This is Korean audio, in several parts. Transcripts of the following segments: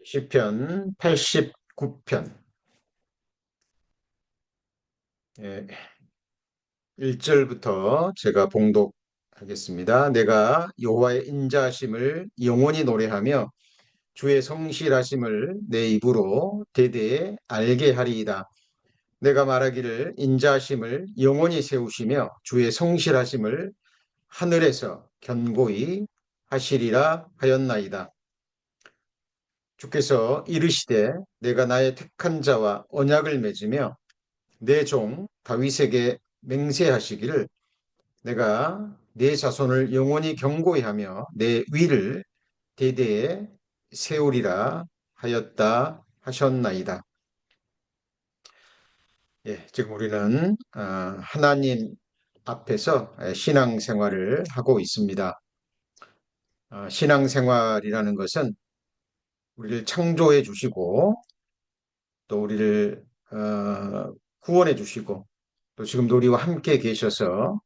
시편 89편 1절부터 제가 봉독하겠습니다. 내가 여호와의 인자하심을 영원히 노래하며 주의 성실하심을 내 입으로 대대에 알게 하리이다. 내가 말하기를 인자하심을 영원히 세우시며 주의 성실하심을 하늘에서 견고히 하시리라 하였나이다. 주께서 이르시되 내가 나의 택한 자와 언약을 맺으며 내 종 다윗에게 맹세하시기를 내가 내 자손을 영원히 경고히 하며 내 위를 대대에 세우리라 하였다 하셨나이다. 지금 우리는 하나님 앞에서 신앙생활을 하고 있습니다. 신앙생활이라는 것은 우리를 창조해 주시고 또 우리를 구원해 주시고 또 지금도 우리와 함께 계셔서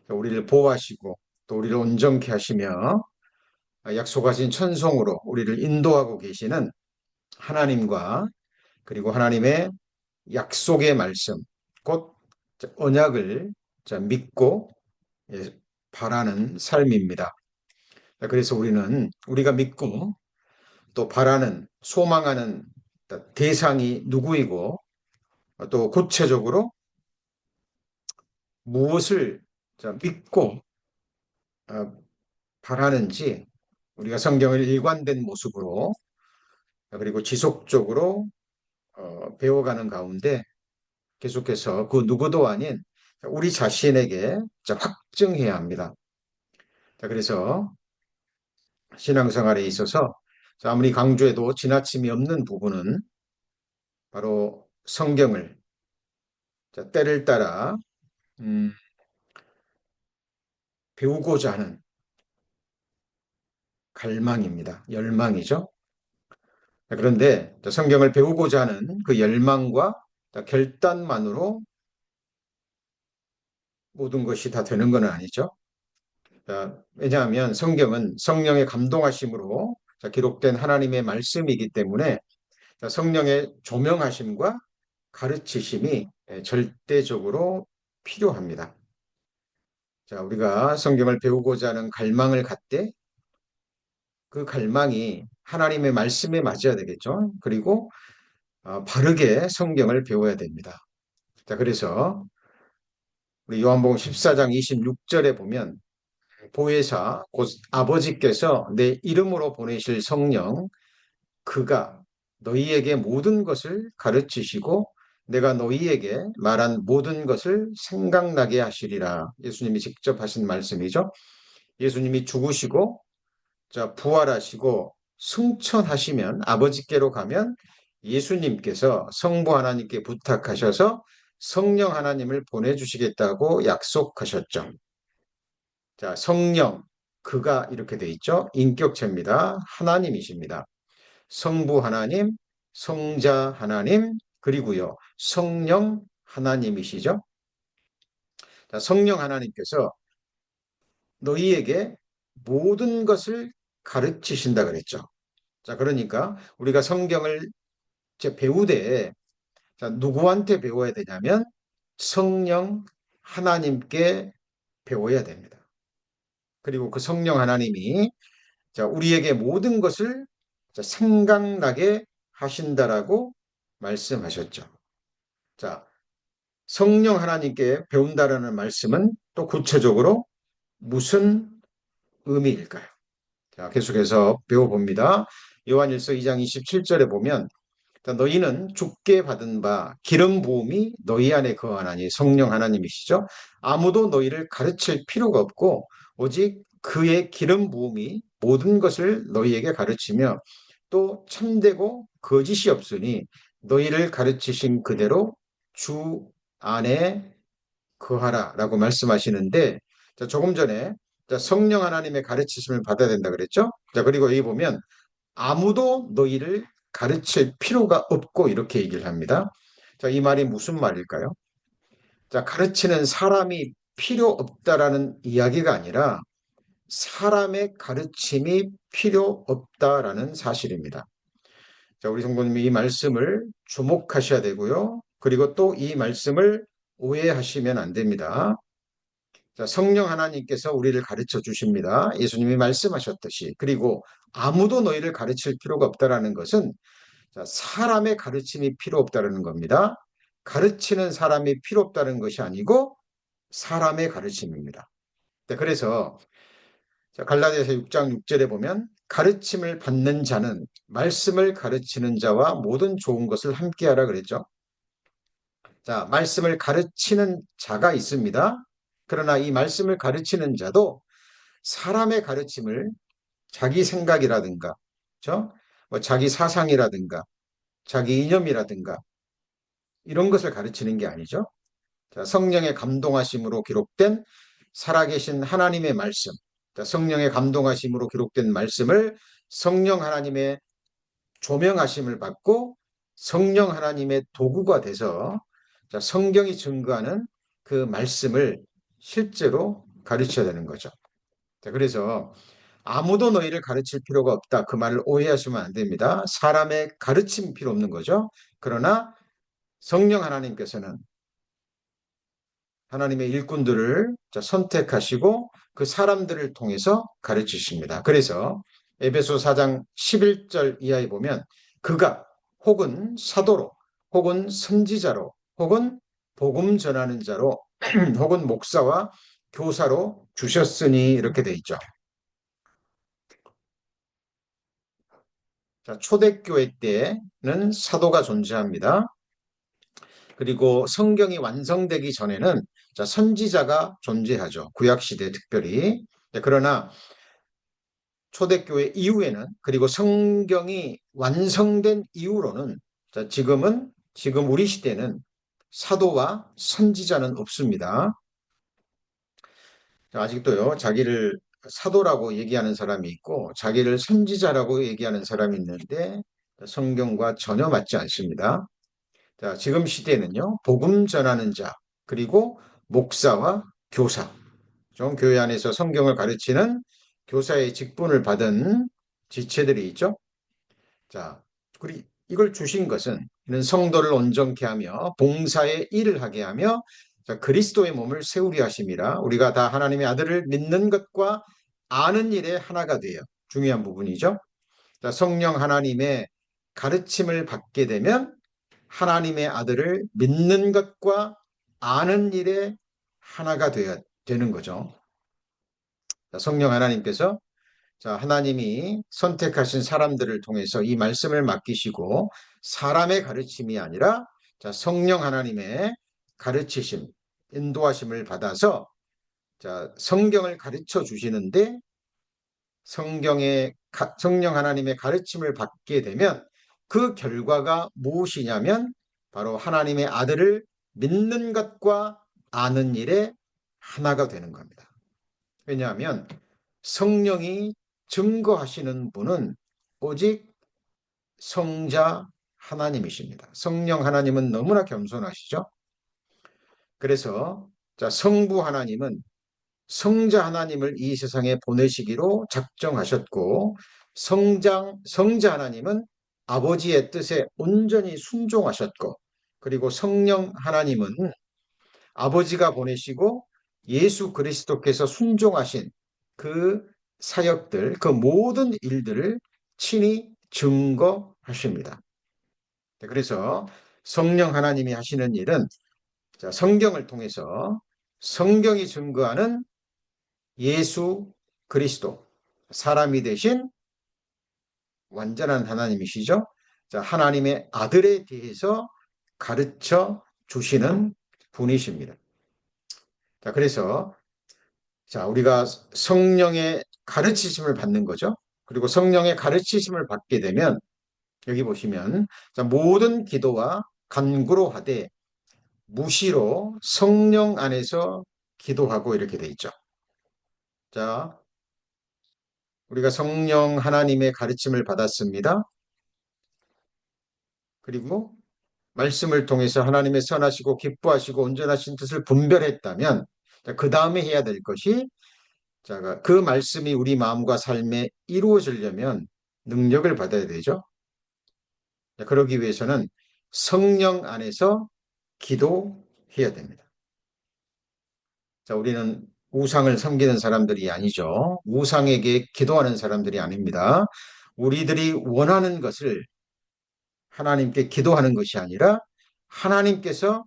우리를 보호하시고 또 우리를 온전케 하시며 약속하신 천성으로 우리를 인도하고 계시는 하나님과 그리고 하나님의 약속의 말씀 곧 언약을 믿고 바라는 삶입니다. 그래서 우리는 우리가 믿고 또 바라는 소망하는 대상이 누구이고 또 구체적으로 무엇을 믿고 바라는지 우리가 성경을 일관된 모습으로 그리고 지속적으로 배워가는 가운데 계속해서 그 누구도 아닌 우리 자신에게 확증해야 합니다. 그래서 신앙생활에 있어서 아무리 강조해도 지나침이 없는 부분은 바로 성경을 때를 따라 배우고자 하는 갈망입니다. 열망이죠. 그런데 성경을 배우고자 하는 그 열망과 결단만으로 모든 것이 다 되는 건 아니죠. 왜냐하면 성경은 성령의 감동하심으로 기록된 하나님의 말씀이기 때문에 성령의 조명하심과 가르치심이 절대적으로 필요합니다. 우리가 성경을 배우고자 하는 갈망을 갖되 그 갈망이 하나님의 말씀에 맞아야 되겠죠. 그리고 바르게 성경을 배워야 됩니다. 그래서 우리 요한복음 14장 26절에 보면 보혜사 곧 아버지께서 내 이름으로 보내실 성령 그가 너희에게 모든 것을 가르치시고 내가 너희에게 말한 모든 것을 생각나게 하시리라. 예수님이 직접 하신 말씀이죠. 예수님이 죽으시고 부활하시고 승천하시면 아버지께로 가면 예수님께서 성부 하나님께 부탁하셔서 성령 하나님을 보내주시겠다고 약속하셨죠. 성령, 그가 이렇게 돼 있죠. 인격체입니다. 하나님이십니다. 성부 하나님, 성자 하나님, 그리고요, 성령 하나님이시죠. 성령 하나님께서 너희에게 모든 것을 가르치신다 그랬죠. 그러니까 우리가 성경을 배우되 누구한테 배워야 되냐면 성령 하나님께 배워야 됩니다. 그리고 그 성령 하나님이 우리에게 모든 것을 생각나게 하신다라고 말씀하셨죠. 성령 하나님께 배운다라는 말씀은 또 구체적으로 무슨 의미일까요? 계속해서 배워봅니다. 요한일서 2장 27절에 보면 너희는 주께 받은 바 기름 부음이 너희 안에 거하나니 성령 하나님이시죠. 아무도 너희를 가르칠 필요가 없고 오직 그의 기름 부음이 모든 것을 너희에게 가르치며 또 참되고 거짓이 없으니 너희를 가르치신 그대로 주 안에 거하라라고 말씀하시는데 조금 전에 성령 하나님의 가르치심을 받아야 된다 그랬죠. 그리고 여기 보면 아무도 너희를 가르칠 필요가 없고 이렇게 얘기를 합니다. 이 말이 무슨 말일까요? 가르치는 사람이 필요 없다라는 이야기가 아니라 사람의 가르침이 필요 없다라는 사실입니다. 자, 우리 성도님이 이 말씀을 주목하셔야 되고요. 그리고 또 이 말씀을 오해하시면 안 됩니다. 자, 성령 하나님께서 우리를 가르쳐 주십니다. 예수님이 말씀하셨듯이. 그리고 아무도 너희를 가르칠 필요가 없다라는 것은 자, 사람의 가르침이 필요 없다라는 겁니다. 가르치는 사람이 필요 없다는 것이 아니고 사람의 가르침입니다. 네, 그래서 갈라디아서 6장 6절에 보면 가르침을 받는 자는 말씀을 가르치는 자와 모든 좋은 것을 함께하라 그랬죠. 자, 말씀을 가르치는 자가 있습니다. 그러나 이 말씀을 가르치는 자도 사람의 가르침을 자기 생각이라든가, 그렇죠? 뭐 자기 사상이라든가, 자기 이념이라든가 이런 것을 가르치는 게 아니죠. 자, 성령의 감동하심으로 기록된 살아계신 하나님의 말씀, 자, 성령의 감동하심으로 기록된 말씀을 성령 하나님의 조명하심을 받고 성령 하나님의 도구가 돼서 자, 성경이 증거하는 그 말씀을 실제로 가르쳐야 되는 거죠. 자, 그래서 아무도 너희를 가르칠 필요가 없다. 그 말을 오해하시면 안 됩니다. 사람의 가르침 필요 없는 거죠. 그러나 성령 하나님께서는 하나님의 일꾼들을 선택하시고 그 사람들을 통해서 가르치십니다. 그래서 에베소 4장 11절 이하에 보면 그가 혹은 사도로 혹은 선지자로 혹은 복음 전하는 자로 혹은 목사와 교사로 주셨으니 이렇게 돼 있죠. 자, 초대교회 때는 사도가 존재합니다. 그리고 성경이 완성되기 전에는 자, 선지자가 존재하죠. 구약시대 특별히. 그러나 초대교회 이후에는 그리고 성경이 완성된 이후로는 자, 지금 우리 시대는 사도와 선지자는 없습니다. 자, 아직도요, 자기를 사도라고 얘기하는 사람이 있고 자기를 선지자라고 얘기하는 사람이 있는데 성경과 전혀 맞지 않습니다. 자, 지금 시대는요, 복음 전하는 자, 그리고 목사와 교사, 좀 교회 안에서 성경을 가르치는 교사의 직분을 받은 지체들이 있죠. 자, 그리 이걸 주신 것은 이는 성도를 온전케 하며 봉사의 일을 하게 하며 자, 그리스도의 몸을 세우려 하심이라 우리가 다 하나님의 아들을 믿는 것과 아는 일에 하나가 돼요. 중요한 부분이죠. 자, 성령 하나님의 가르침을 받게 되면 하나님의 아들을 믿는 것과 아는 일에 하나가 되어야 되는 거죠. 자, 성령 하나님께서 자, 하나님이 선택하신 사람들을 통해서 이 말씀을 맡기시고 사람의 가르침이 아니라 자, 성령 하나님의 가르치심, 인도하심을 받아서 자, 성경을 가르쳐 주시는데 성령 하나님의 가르침을 받게 되면 그 결과가 무엇이냐면 바로 하나님의 아들을 믿는 것과 아는 일에 하나가 되는 겁니다. 왜냐하면 성령이 증거하시는 분은 오직 성자 하나님이십니다. 성령 하나님은 너무나 겸손하시죠. 그래서 자, 성부 하나님은 성자 하나님을 이 세상에 보내시기로 작정하셨고 성자 하나님은 아버지의 뜻에 온전히 순종하셨고 그리고 성령 하나님은 아버지가 보내시고 예수 그리스도께서 순종하신 그 사역들, 그 모든 일들을 친히 증거하십니다. 그래서 성령 하나님이 하시는 일은 성경을 통해서 성경이 증거하는 예수 그리스도, 사람이 되신 완전한 하나님이시죠. 자, 하나님의 아들에 대해서 가르쳐 주시는 분이십니다. 자, 그래서 자, 우리가 성령의 가르치심을 받는 거죠. 그리고 성령의 가르치심을 받게 되면 여기 보시면 자, 모든 기도와 간구로 하되 무시로 성령 안에서 기도하고 이렇게 돼 있죠. 자, 우리가 성령 하나님의 가르침을 받았습니다. 그리고 말씀을 통해서 하나님의 선하시고 기뻐하시고 온전하신 뜻을 분별했다면 그 다음에 해야 될 것이 자, 그 말씀이 우리 마음과 삶에 이루어지려면 능력을 받아야 되죠. 그러기 위해서는 성령 안에서 기도해야 됩니다. 자, 우리는 우상을 섬기는 사람들이 아니죠. 우상에게 기도하는 사람들이 아닙니다. 우리들이 원하는 것을 하나님께 기도하는 것이 아니라 하나님께서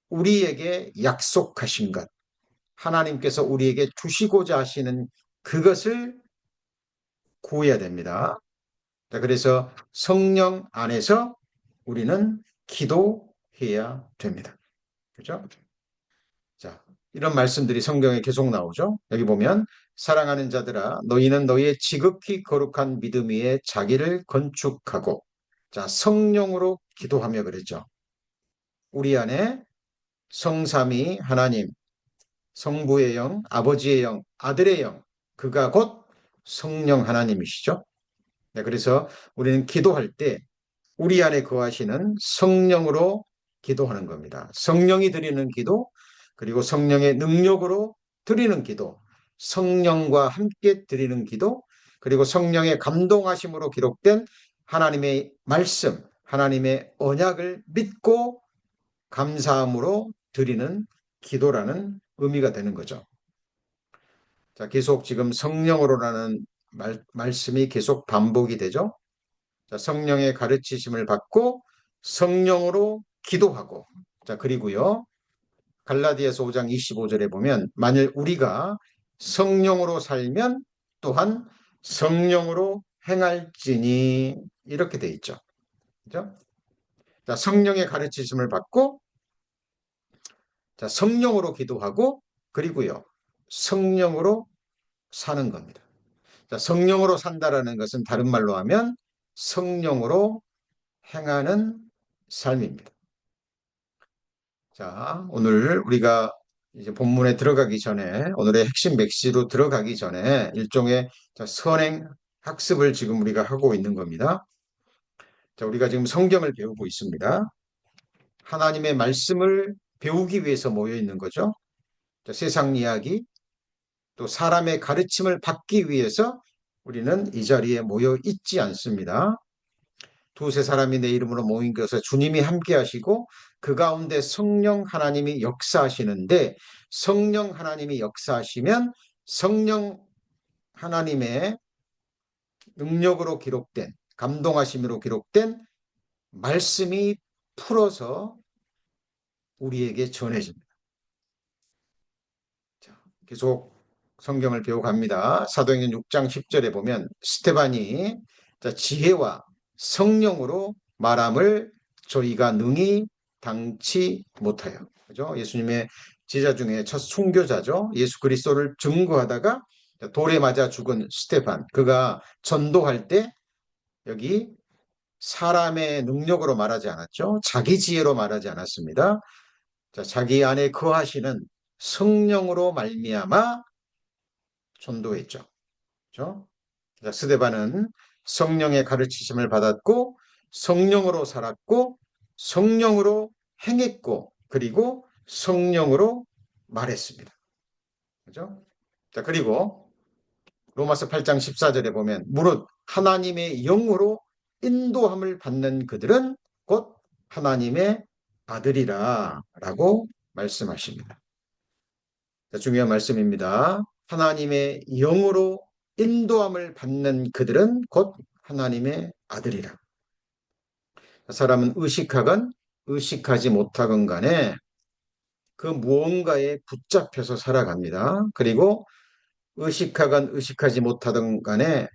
우리에게 약속하신 것, 하나님께서 우리에게 주시고자 하시는 그것을 구해야 됩니다. 자, 그래서 성령 안에서 우리는 기도해야 됩니다. 그죠? 자, 이런 말씀들이 성경에 계속 나오죠. 여기 보면 사랑하는 자들아 너희는 너희의 지극히 거룩한 믿음 위에 자기를 건축하고 자, 성령으로 기도하며 그랬죠. 우리 안에 성삼위 하나님, 성부의 영, 아버지의 영, 아들의 영, 그가 곧 성령 하나님이시죠. 네, 그래서 우리는 기도할 때 우리 안에 거하시는 성령으로 기도하는 겁니다. 성령이 드리는 기도, 그리고 성령의 능력으로 드리는 기도, 성령과 함께 드리는 기도, 그리고 성령의 감동하심으로 기록된 하나님의 말씀, 하나님의 언약을 믿고 감사함으로 드리는 기도라는 의미가 되는 거죠. 자, 계속 지금 성령으로라는 말씀이 계속 반복이 되죠. 자, 성령의 가르치심을 받고 성령으로 기도하고 자, 그리고요. 갈라디아서 5장 25절에 보면 만일 우리가 성령으로 살면 또한 성령으로 행할지니 이렇게 돼 있죠. 그죠? 자, 성령의 가르치심을 받고 자, 성령으로 기도하고 그리고요. 성령으로 사는 겁니다. 자, 성령으로 산다라는 것은 다른 말로 하면 성령으로 행하는 삶입니다. 자, 오늘 우리가 이제 본문에 들어가기 전에 오늘의 핵심 맥시로 들어가기 전에 일종의 선행 학습을 지금 우리가 하고 있는 겁니다. 자, 우리가 지금 성경을 배우고 있습니다. 하나님의 말씀을 배우기 위해서 모여 있는 거죠. 자, 세상 이야기 또 사람의 가르침을 받기 위해서 우리는 이 자리에 모여 있지 않습니다. 두세 사람이 내 이름으로 모인 것에 주님이 함께 하시고 그 가운데 성령 하나님이 역사하시는데 성령 하나님이 역사하시면 성령 하나님의 능력으로 기록된 감동하심으로 기록된 말씀이 풀어서 우리에게 전해집니다. 자, 계속 성경을 배워갑니다. 사도행전 6장 10절에 보면 스테반이 지혜와 성령으로 말함을 저희가 능히 당치 못하여. 그죠? 예수님의 제자 중에 첫 순교자죠. 예수 그리스도를 증거하다가 돌에 맞아 죽은 스테반. 그가 전도할 때 여기 사람의 능력으로 말하지 않았죠. 자기 지혜로 말하지 않았습니다. 자, 자기 안에 거하시는 성령으로 말미암아 전도했죠. 그렇죠? 스데반은 성령의 가르치심을 받았고 성령으로 살았고 성령으로 행했고 그리고 성령으로 말했습니다. 그죠? 자, 그리고 로마서 8장 14절에 보면 무릇 하나님의 영으로 인도함을 받는 그들은 곧 하나님의 아들이라 라고 말씀하십니다. 자, 중요한 말씀입니다. 하나님의 영으로 인도함을 받는 그들은 곧 하나님의 아들이라. 사람은 의식하건 의식하지 못하건 간에 그 무언가에 붙잡혀서 살아갑니다. 그리고 의식하건 의식하지 못하던 간에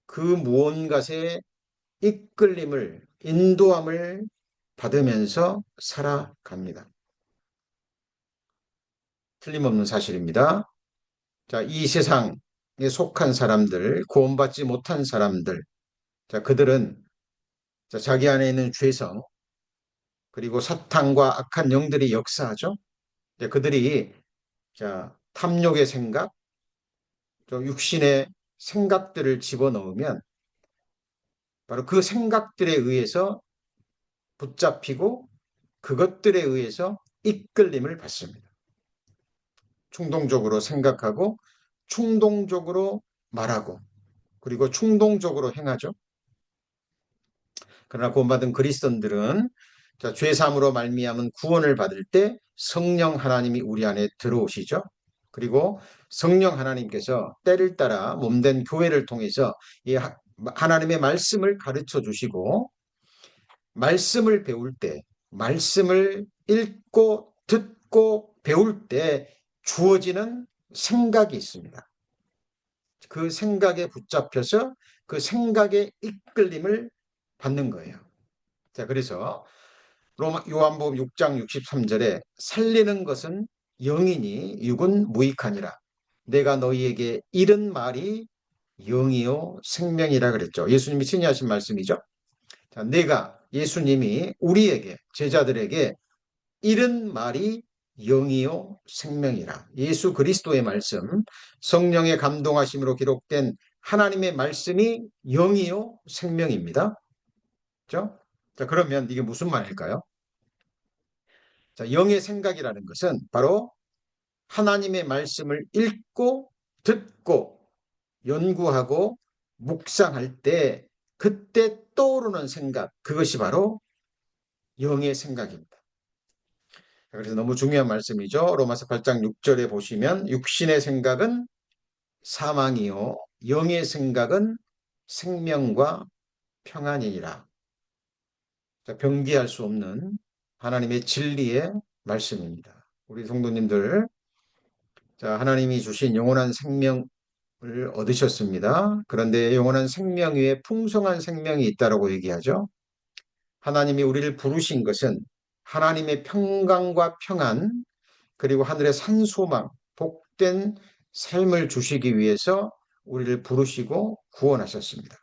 그 무언가에 이끌림을 인도함을 받으면서 살아갑니다. 틀림없는 사실입니다. 자, 이 세상에 속한 사람들, 구원받지 못한 사람들, 자, 그들은 자, 자기 안에 있는 죄성, 그리고 사탄과 악한 영들이 역사하죠. 자, 그들이 자, 탐욕의 생각, 육신의 생각들을 집어넣으면 바로 그 생각들에 의해서 붙잡히고 그것들에 의해서 이끌림을 받습니다. 충동적으로 생각하고 충동적으로 말하고 그리고 충동적으로 행하죠. 그러나 구원받은 그리스도인들은 자, 죄 사함으로 말미암은 구원을 받을 때 성령 하나님이 우리 안에 들어오시죠. 그리고 성령 하나님께서 때를 따라 몸된 교회를 통해서 이 하나님의 말씀을 가르쳐 주시고 말씀을 배울 때 말씀을 읽고 듣고 배울 때 주어지는 생각이 있습니다. 그 생각에 붙잡혀서 그 생각의 이끌림을 받는 거예요. 자, 그래서 요한복음 6장 63절에 살리는 것은 영이니 육은 무익하니라. 내가 너희에게 이른 말이 영이요 생명이라 그랬죠. 예수님이 친히 하신 말씀이죠. 자, 내가 예수님이 우리에게 제자들에게 이른 말이 영이요 생명이라. 예수 그리스도의 말씀, 성령의 감동하심으로 기록된 하나님의 말씀이 영이요 생명입니다. 그렇죠? 자, 그러면 이게 무슨 말일까요? 자, 영의 생각이라는 것은 바로 하나님의 말씀을 읽고 듣고 연구하고 묵상할 때 그때 떠오르는 생각, 그것이 바로 영의 생각입니다. 그래서 너무 중요한 말씀이죠. 로마서 8장 6절에 보시면 육신의 생각은 사망이요 영의 생각은 생명과 평안이니라. 자, 변기할 수 없는 하나님의 진리의 말씀입니다. 우리 성도님들, 자, 하나님이 주신 영원한 생명을 얻으셨습니다. 그런데 영원한 생명 위에 풍성한 생명이 있다고 얘기하죠. 하나님이 우리를 부르신 것은 하나님의 평강과 평안, 그리고 하늘의 산소망, 복된 삶을 주시기 위해서 우리를 부르시고 구원하셨습니다.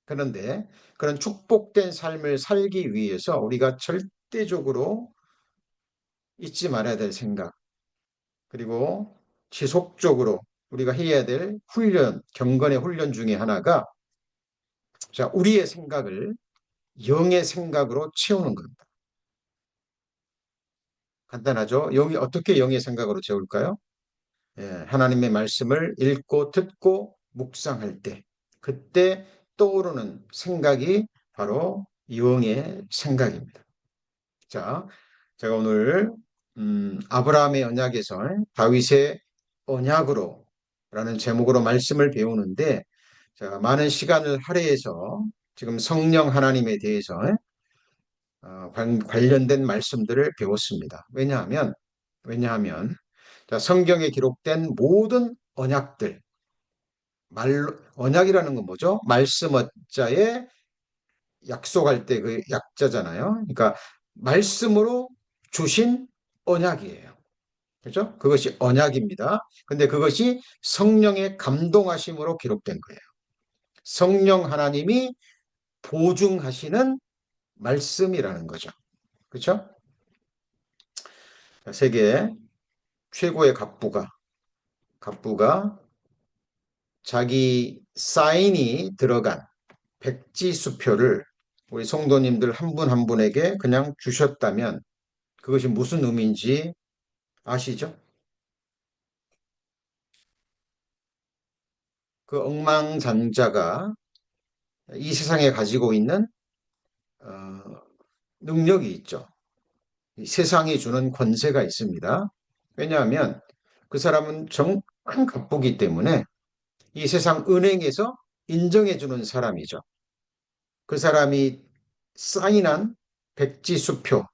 그런데 그런 축복된 삶을 살기 위해서 우리가 절대적으로 잊지 말아야 될 생각, 그리고 지속적으로 우리가 해야 될 훈련, 경건의 훈련 중에 하나가 자, 우리의 생각을 영의 생각으로 채우는 겁니다. 간단하죠? 영이 어떻게 영의 생각으로 채울까요? 예, 하나님의 말씀을 읽고 듣고 묵상할 때 그때 떠오르는 생각이 바로 영의 생각입니다. 자, 제가 오늘 아브라함의 언약에서 다윗의 언약으로 라는 제목으로 말씀을 배우는데 제가 많은 시간을 할애해서 지금 성령 하나님에 대해서 관련된 말씀들을 배웠습니다. 왜냐하면 자, 성경에 기록된 모든 언약들, 언약이라는 건 뭐죠? 말씀 어자에 약속할 때 그 약자잖아요. 그러니까 말씀으로 주신 언약이에요. 그렇죠? 그것이 언약입니다. 근데 그것이 성령의 감동하심으로 기록된 거예요. 성령 하나님이 보증하시는 말씀이라는 거죠. 그렇죠? 세계 최고의 갑부가 자기 사인이 들어간 백지수표를 우리 성도님들 한 분 한 분에게 그냥 주셨다면 그것이 무슨 의미인지 아시죠? 그 억만장자가 이 세상에 가지고 있는 어, 능력이 있죠. 이 세상이 주는 권세가 있습니다. 왜냐하면 그 사람은 정한 갑부기 때문에 이 세상 은행에서 인정해 주는 사람이죠. 그 사람이 사인한 백지수표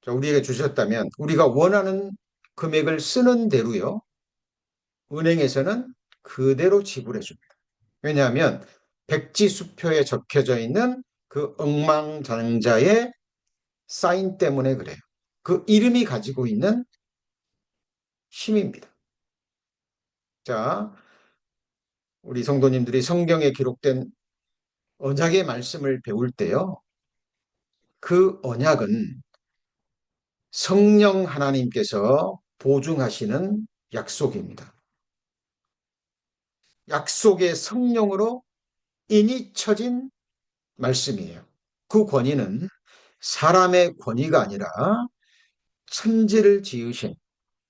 우리에게 주셨다면 우리가 원하는 금액을 쓰는 대로요. 은행에서는 그대로 지불해 줍니다. 왜냐하면 백지수표에 적혀져 있는 그 억망장자의 사인 때문에 그래요. 그 이름이 가지고 있는 힘입니다. 자, 우리 성도님들이 성경에 기록된 언약의 말씀을 배울 때요. 그 언약은 성령 하나님께서 보증하시는 약속입니다. 약속의 성령으로 인이 쳐진 말씀이에요. 그 권위는 사람의 권위가 아니라 천지를 지으신,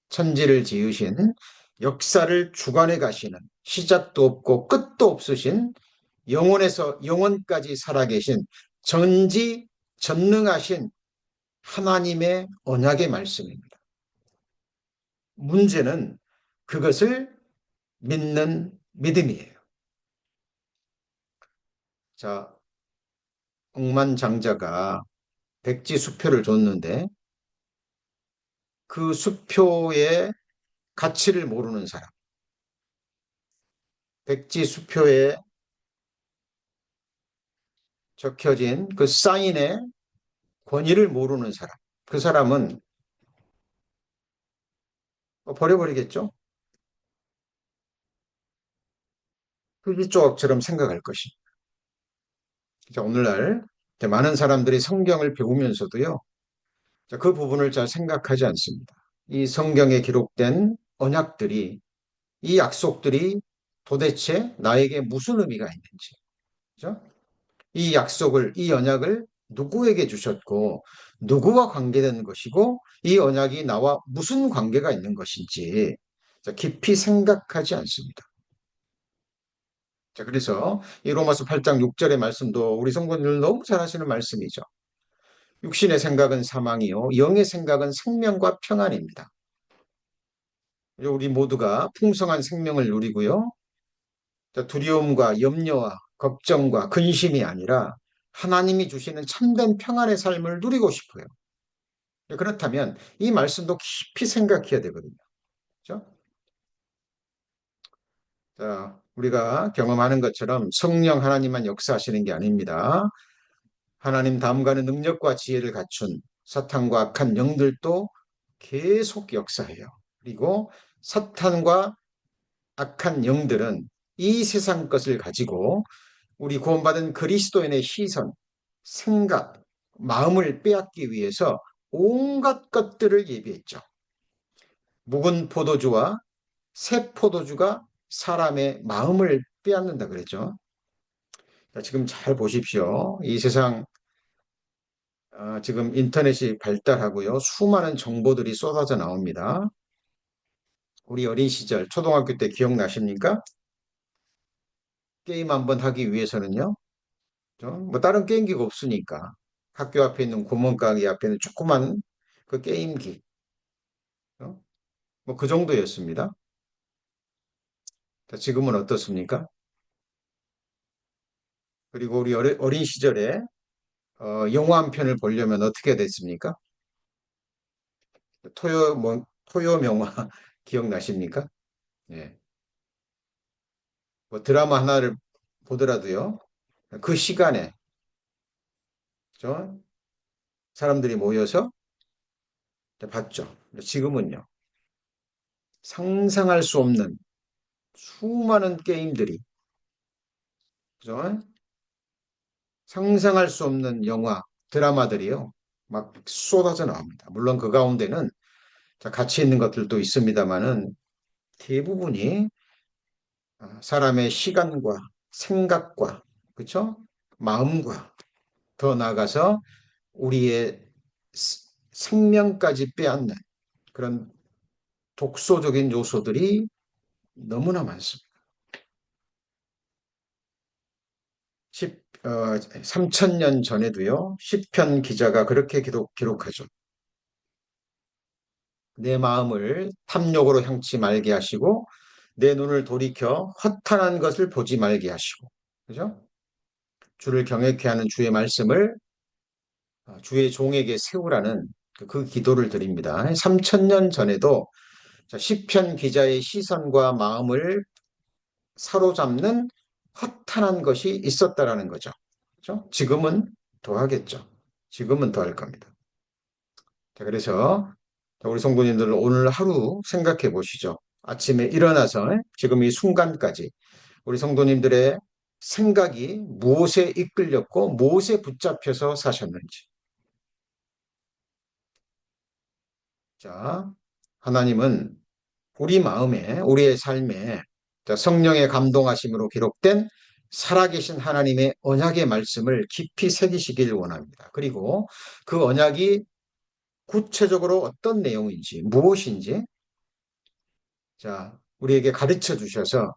천지를 지으신 역사를 주관해 가시는 시작도 없고 끝도 없으신 영원에서 영원까지 살아계신 전지 전능하신 하나님의 언약의 말씀입니다. 문제는 그것을 믿는 믿음이에요. 자, 억만장자가 백지 수표를 줬는데 그 수표의 가치를 모르는 사람, 백지 수표에 적혀진 그 사인의 권위를 모르는 사람, 그 사람은 버려버리겠죠? 필기조각처럼 생각할 것이. 자, 오늘날 많은 사람들이 성경을 배우면서도요, 자, 그 부분을 잘 생각하지 않습니다. 이 성경에 기록된 언약들이, 이 약속들이 도대체 나에게 무슨 의미가 있는지, 그죠? 이 약속을, 이 언약을 누구에게 주셨고, 누구와 관계된 것이고, 이 언약이 나와 무슨 관계가 있는 것인지, 자, 깊이 생각하지 않습니다. 자, 그래서 이 로마서 8장 6절의 말씀도 우리 성도님들 너무 잘 하시는 말씀이죠. 육신의 생각은 사망이요, 영의 생각은 생명과 평안입니다. 우리 모두가 풍성한 생명을 누리고요. 두려움과 염려와 걱정과 근심이 아니라 하나님이 주시는 참된 평안의 삶을 누리고 싶어요. 그렇다면 이 말씀도 깊이 생각해야 되거든요. 그렇죠? 자, 우리가 경험하는 것처럼 성령 하나님만 역사하시는 게 아닙니다. 하나님 다음과는 능력과 지혜를 갖춘 사탄과 악한 영들도 계속 역사해요. 그리고 사탄과 악한 영들은 이 세상 것을 가지고 우리 구원받은 그리스도인의 시선, 생각, 마음을 빼앗기 위해서 온갖 것들을 예비했죠. 묵은 포도주와 새 포도주가 사람의 마음을 빼앗는다 그랬죠. 지금 잘 보십시오. 이 세상 지금 인터넷이 발달하고요. 수많은 정보들이 쏟아져 나옵니다. 우리 어린 시절 초등학교 때 기억나십니까? 게임 한번 하기 위해서는요. 뭐 다른 게임기가 없으니까 학교 앞에 있는 구멍가게 앞에 있는 조그만 그 게임기 뭐 그 정도였습니다. 지금은 어떻습니까? 그리고 우리 어린 시절에 영화 한 편을 보려면 어떻게 됐습니까? 토요 명화 기억나십니까? 예. 뭐 드라마 하나를 보더라도요. 그 시간에 저 사람들이 모여서 봤죠. 지금은요. 상상할 수 없는 수많은 게임들이 그죠? 상상할 수 없는 영화, 드라마들이요. 막 쏟아져 나옵니다. 물론 그 가운데는 가치 있는 것들도 있습니다만은 대부분이 사람의 시간과 생각과 그렇죠? 마음과 더 나아가서 우리의 생명까지 빼앗는 그런 독소적인 요소들이 너무나 많습니다. 3000년 전에도요. 시편 기자가 그렇게 기록하죠. 내 마음을 탐욕으로 향치 말게 하시고 내 눈을 돌이켜 허탄한 것을 보지 말게 하시고 그죠? 주를 경외케 하는 주의 말씀을 주의 종에게 세우라는 그 기도를 드립니다. 3000년 전에도 시편 기자의 시선과 마음을 사로잡는 허탄한 것이 있었다라는 거죠. 그렇죠? 지금은 더하겠죠. 지금은 더할 겁니다. 자, 그래서 우리 성도님들 오늘 하루 생각해 보시죠. 아침에 일어나서 지금 이 순간까지 우리 성도님들의 생각이 무엇에 이끌렸고 무엇에 붙잡혀서 사셨는지. 자, 하나님은 우리 마음에, 우리의 삶에 성령의 감동하심으로 기록된 살아계신 하나님의 언약의 말씀을 깊이 새기시길 원합니다. 그리고 그 언약이 구체적으로 어떤 내용인지, 무엇인지, 자, 우리에게 가르쳐 주셔서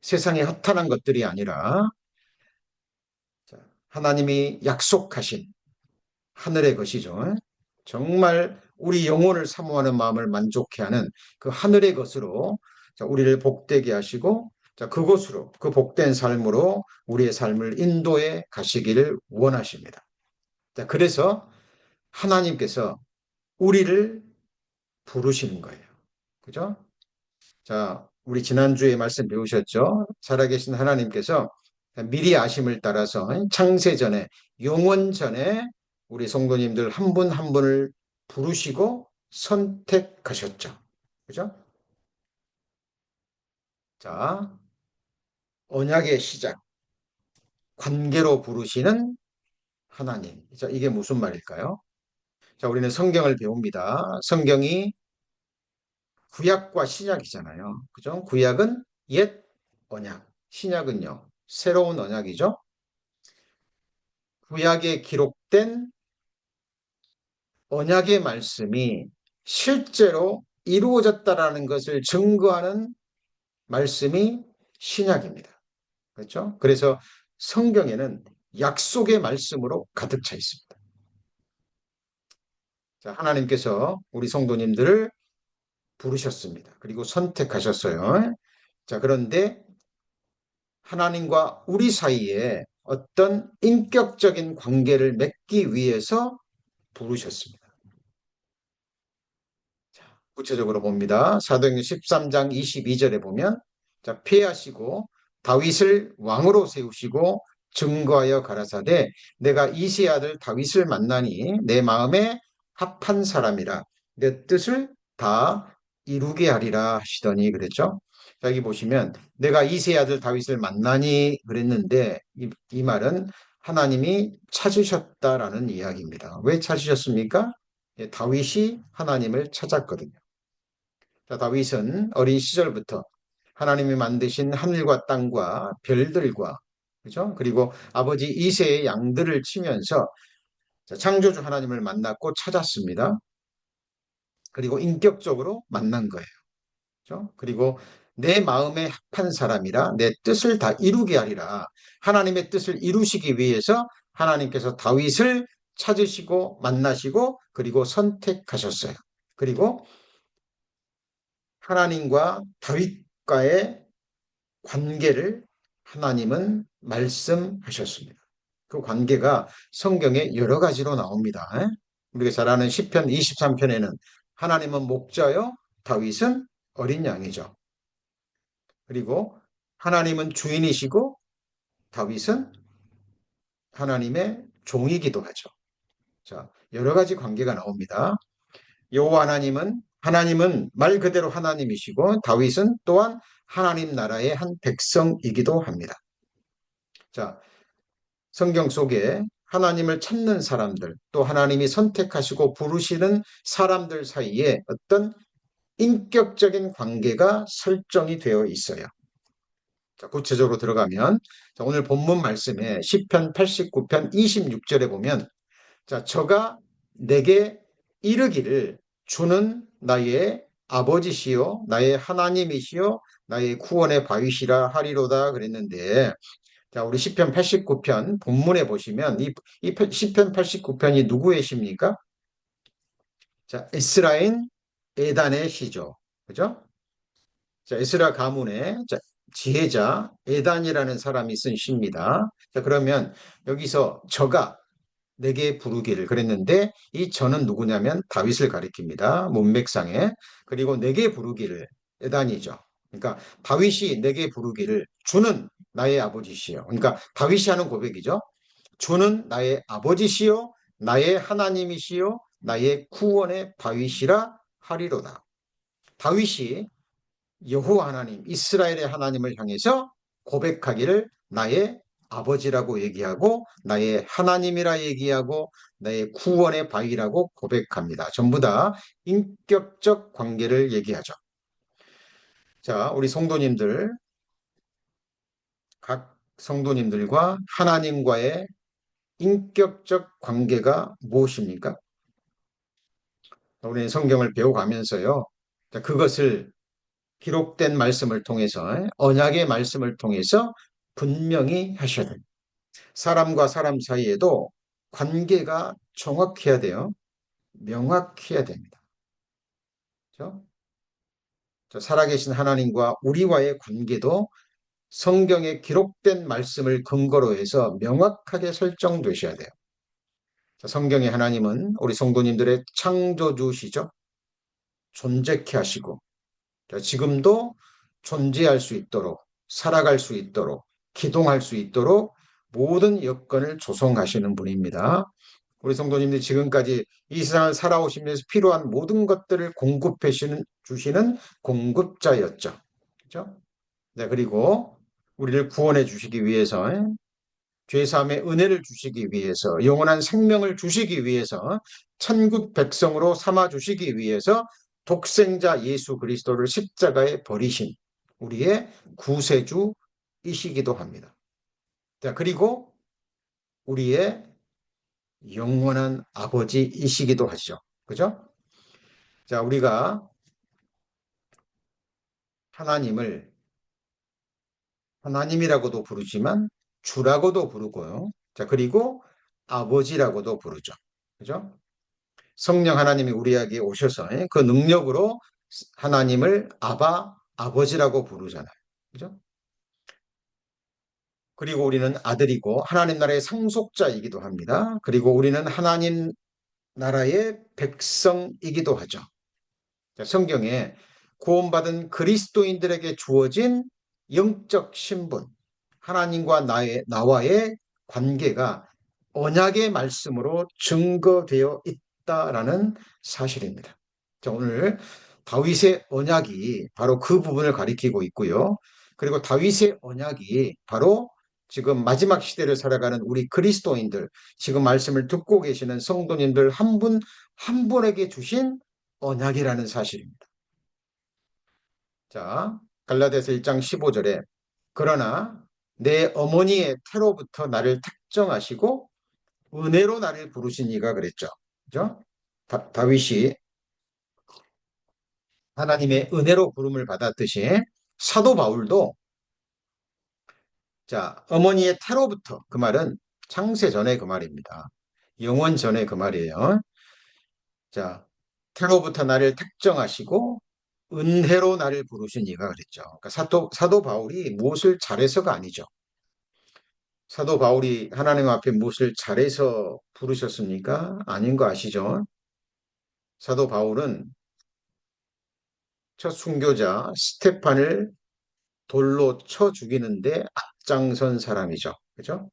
세상에 허탄한 것들이 아니라 하나님이 약속하신 하늘의 것이죠. 정말 우리 영혼을 사모하는 마음을 만족해 하는 그 하늘의 것으로 자, 우리를 복되게 하시고 자, 그곳으로 그 복된 삶으로 우리의 삶을 인도해 가시기를 원하십니다. 자, 그래서 하나님께서 우리를 부르시는 거예요. 그죠? 자, 우리 지난주에 말씀 배우셨죠? 살아계신 하나님께서 미리 아심을 따라서 창세 전에, 영원 전에 우리 성도님들 한 분 한 분을 부르시고 선택하셨죠. 그죠? 자, 언약의 시작, 관계로 부르시는 하나님. 자, 이게 무슨 말일까요? 자, 우리는 성경을 배웁니다. 성경이 구약과 신약이잖아요. 그죠? 구약은 옛 언약, 신약은요, 새로운 언약이죠. 구약에 기록된 언약의 말씀이 실제로 이루어졌다라는 것을 증거하는 말씀이 신약입니다. 그렇죠? 그래서 성경에는 약속의 말씀으로 가득 차 있습니다. 자, 하나님께서 우리 성도님들을 부르셨습니다. 그리고 선택하셨어요. 자, 그런데 하나님과 우리 사이에 어떤 인격적인 관계를 맺기 위해서 부르셨습니다. 자, 구체적으로 봅니다. 사도행전 13장 22절에 보면 자, 피하시고 다윗을 왕으로 세우시고 증거하여 가라사대 내가 이새의 아들 다윗을 만나니 내 마음에 합한 사람이라 내 뜻을 다 이루게 하리라 하시더니 그랬죠. 자, 여기 보시면 내가 이새의 아들 다윗을 만나니 그랬는데 이 말은 하나님이 찾으셨다라는 이야기입니다. 왜 찾으셨습니까? 예, 다윗이 하나님을 찾았거든요. 자, 다윗은 어린 시절부터 하나님이 만드신 하늘과 땅과 별들과 그죠? 그리고 아버지 이새의 양들을 치면서 창조주 하나님을 만났고 찾았습니다. 그리고 인격적으로 만난 거예요. 그죠? 그리고 내 마음에 합한 사람이라 내 뜻을 다 이루게 하리라. 하나님의 뜻을 이루시기 위해서 하나님께서 다윗을 찾으시고 만나시고 그리고 선택하셨어요. 그리고 하나님과 다윗과의 관계를 하나님은 말씀하셨습니다. 그 관계가 성경에 여러 가지로 나옵니다. 우리가 잘 아는 시편 23편에는 하나님은 목자요, 다윗은 어린 양이죠. 그리고 하나님은 주인이시고 다윗은 하나님의 종이기도 하죠. 자, 여러 가지 관계가 나옵니다. 여호와 하나님은 말 그대로 하나님이시고 다윗은 또한 하나님 나라의 한 백성이기도 합니다. 자, 성경 속에 하나님을 찾는 사람들, 또 하나님이 선택하시고 부르시는 사람들 사이에 어떤 인격적인 관계가 설정이 되어 있어요. 자, 구체적으로 들어가면 자, 오늘 본문 말씀에 시편 89편 26절에 보면 자, 저가 내게 이르기를 주는 나의 아버지시요 나의 하나님이시요 나의 구원의 바위시라 하리로다 그랬는데 자, 우리 시편 89편 본문에 보시면 이 시편 89편이 누구의 시입니까? 자, 에스라인 에단의 시죠. 그죠? 자, 에스라 가문의 자, 지혜자 에단이라는 사람이 쓴 시입니다. 자, 그러면 여기서 저가 내게 부르기를 그랬는데 이 저는 누구냐면 다윗을 가리킵니다. 문맥상에. 그리고 내게 부르기를 에단이죠. 그러니까 다윗이 내게 부르기를 주는 나의 아버지시요. 그러니까 다윗이 하는 고백이죠. 주는 나의 아버지시요 나의 하나님이시요 나의 구원의 바위시라 하리로다. 다윗이 여호와 하나님, 이스라엘의 하나님을 향해서 고백하기를 나의 아버지라고 얘기하고 나의 하나님이라 얘기하고 나의 구원의 바위라고 고백합니다. 전부 다 인격적 관계를 얘기하죠. 자, 우리 성도님들, 각 성도님들과 하나님과의 인격적 관계가 무엇입니까? 우리는 성경을 배워가면서요. 자, 그것을 기록된 말씀을 통해서 언약의 말씀을 통해서 분명히 하셔야 됩니다. 사람과 사람 사이에도 관계가 정확해야 돼요. 명확해야 됩니다. 그렇죠? 살아계신 하나님과 우리와의 관계도 성경에 기록된 말씀을 근거로 해서 명확하게 설정되셔야 돼요. 성경의 하나님은 우리 성도님들의 창조주시죠. 존재케 하시고 지금도 존재할 수 있도록 살아갈 수 있도록 기동할 수 있도록 모든 여건을 조성하시는 분입니다. 우리 성도님들이 지금까지 이 세상을 살아오시면서 필요한 모든 것들을 공급해 주시는 공급자였죠. 그렇죠? 네, 그리고 우리를 구원해 주시기 위해서 죄사함의 은혜를 주시기 위해서 영원한 생명을 주시기 위해서 천국 백성으로 삼아 주시기 위해서 독생자 예수 그리스도를 십자가에 버리신 우리의 구세주이시기도 합니다. 자, 그리고 우리의 영원한 아버지이시기도 하죠. 그죠? 자, 우리가 하나님을 하나님이라고도 부르지만 주라고도 부르고요. 자, 그리고 아버지라고도 부르죠. 그죠? 성령 하나님이 우리에게 오셔서 그 능력으로 하나님을 아버지라고 부르잖아요. 그죠? 그리고 우리는 아들이고 하나님 나라의 상속자이기도 합니다. 그리고 우리는 하나님 나라의 백성이기도 하죠. 성경에 구원받은 그리스도인들에게 주어진 영적 신분, 하나님과 나와의 관계가 언약의 말씀으로 증거되어 있다라는 사실입니다. 자, 오늘 다윗의 언약이 바로 그 부분을 가리키고 있고요. 그리고 다윗의 언약이 바로 지금 마지막 시대를 살아가는 우리 그리스도인들, 지금 말씀을 듣고 계시는 성도님들 한 분 한 분에게 주신 언약이라는 사실입니다. 자, 갈라디아서 1장 15절에 그러나 내 어머니의 태로부터 나를 택정하시고 은혜로 나를 부르신 이가 그랬죠. 그죠? 다윗이 하나님의 은혜로 부름을 받았듯이 사도 바울도 자, 어머니의 태로부터 그 말은 창세 전에 그 말입니다. 영원 전에 그 말이에요. 자, 태로부터 나를 택정하시고 은혜로 나를 부르신 이가 그랬죠. 그러니까 사도 바울이 무엇을 잘해서가 아니죠. 사도 바울이 하나님 앞에 무엇을 잘해서 부르셨습니까? 아닌 거 아시죠? 사도 바울은 첫 순교자 스테판을 돌로 쳐 죽이는데 앞장선 사람이죠. 그죠?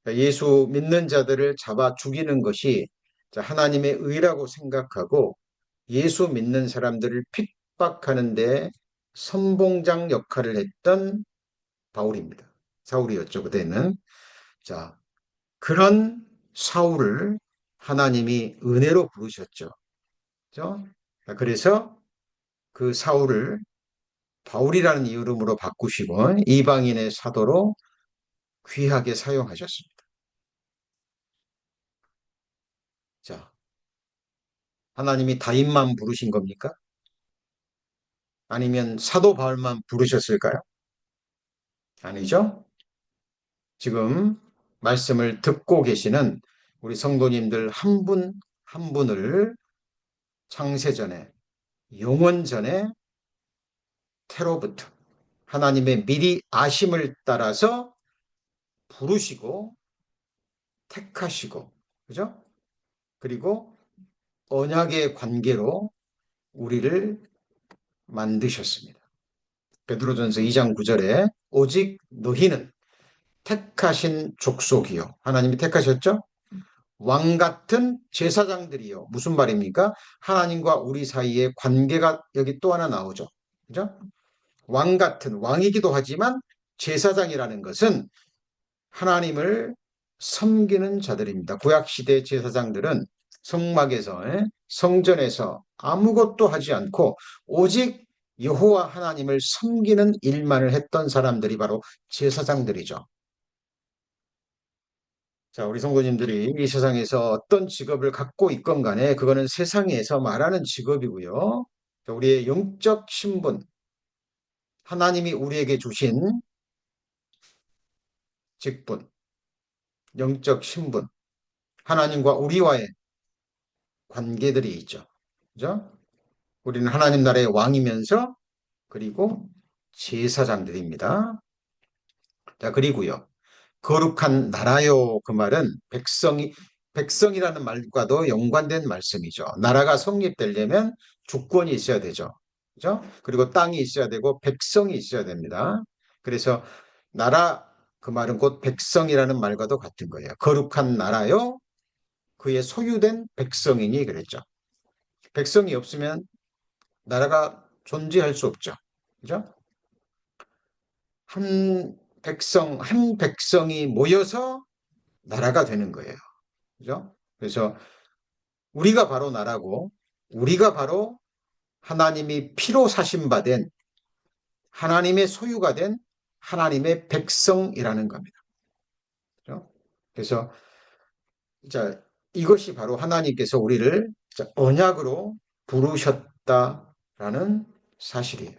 예수 믿는 자들을 잡아 죽이는 것이 하나님의 의라고 생각하고 예수 믿는 사람들을 핍박하는데 선봉장 역할을 했던 바울입니다. 사울이었죠, 그때는. 자, 그런 사울을 하나님이 은혜로 부르셨죠. 그죠? 그래서 그 사울을 바울이라는 이름으로 바꾸시고 이방인의 사도로 귀하게 사용하셨습니다. 자, 하나님이 다윗만 부르신 겁니까? 아니면 사도 바울만 부르셨을까요? 아니죠? 지금 말씀을 듣고 계시는 우리 성도님들 한 분 한 분을 창세전에 영원전에 태로부터 하나님의 미리 아심을 따라서 부르시고 택하시고 그죠? 그리고 언약의 관계로 우리를 만드셨습니다. 베드로전서 2장 9절에 오직 너희는 택하신 족속이요. 하나님이 택하셨죠? 왕 같은 제사장들이요. 무슨 말입니까? 하나님과 우리 사이의 관계가 여기 또 하나 나오죠. 그죠? 왕 같은 왕이기도 하지만 제사장이라는 것은 하나님을 섬기는 자들입니다. 구약시대 제사장들은 성막에서 성전에서 아무것도 하지 않고 오직 여호와 하나님을 섬기는 일만을 했던 사람들이 바로 제사장들이죠. 자, 우리 성도님들이 이 세상에서 어떤 직업을 갖고 있건 간에 그거는 세상에서 말하는 직업이고요. 자, 우리의 영적 신분, 하나님이 우리에게 주신 직분, 영적 신분, 하나님과 우리와의 관계들이 있죠. 그죠? 우리는 하나님 나라의 왕이면서 그리고 제사장들입니다. 자, 그리고요. 거룩한 나라요. 그 말은 백성이라는 말과도 연관된 말씀이죠. 나라가 성립되려면 주권이 있어야 되죠. 그죠? 그리고 땅이 있어야 되고 백성이 있어야 됩니다. 그래서 나라 그 말은 곧 백성이라는 말과도 같은 거예요. 거룩한 나라요. 그의 소유된 백성이니 그랬죠. 백성이 없으면 나라가 존재할 수 없죠. 그죠? 한 백성이 모여서 나라가 되는 거예요. 그죠? 그래서 우리가 바로 나라고, 우리가 바로 하나님이 피로 사신 바 된 하나님의 소유가 된 하나님의 백성이라는 겁니다. 그죠? 그래서 자, 이것이 바로 하나님께서 우리를 언약으로 부르셨다라는 사실이에요.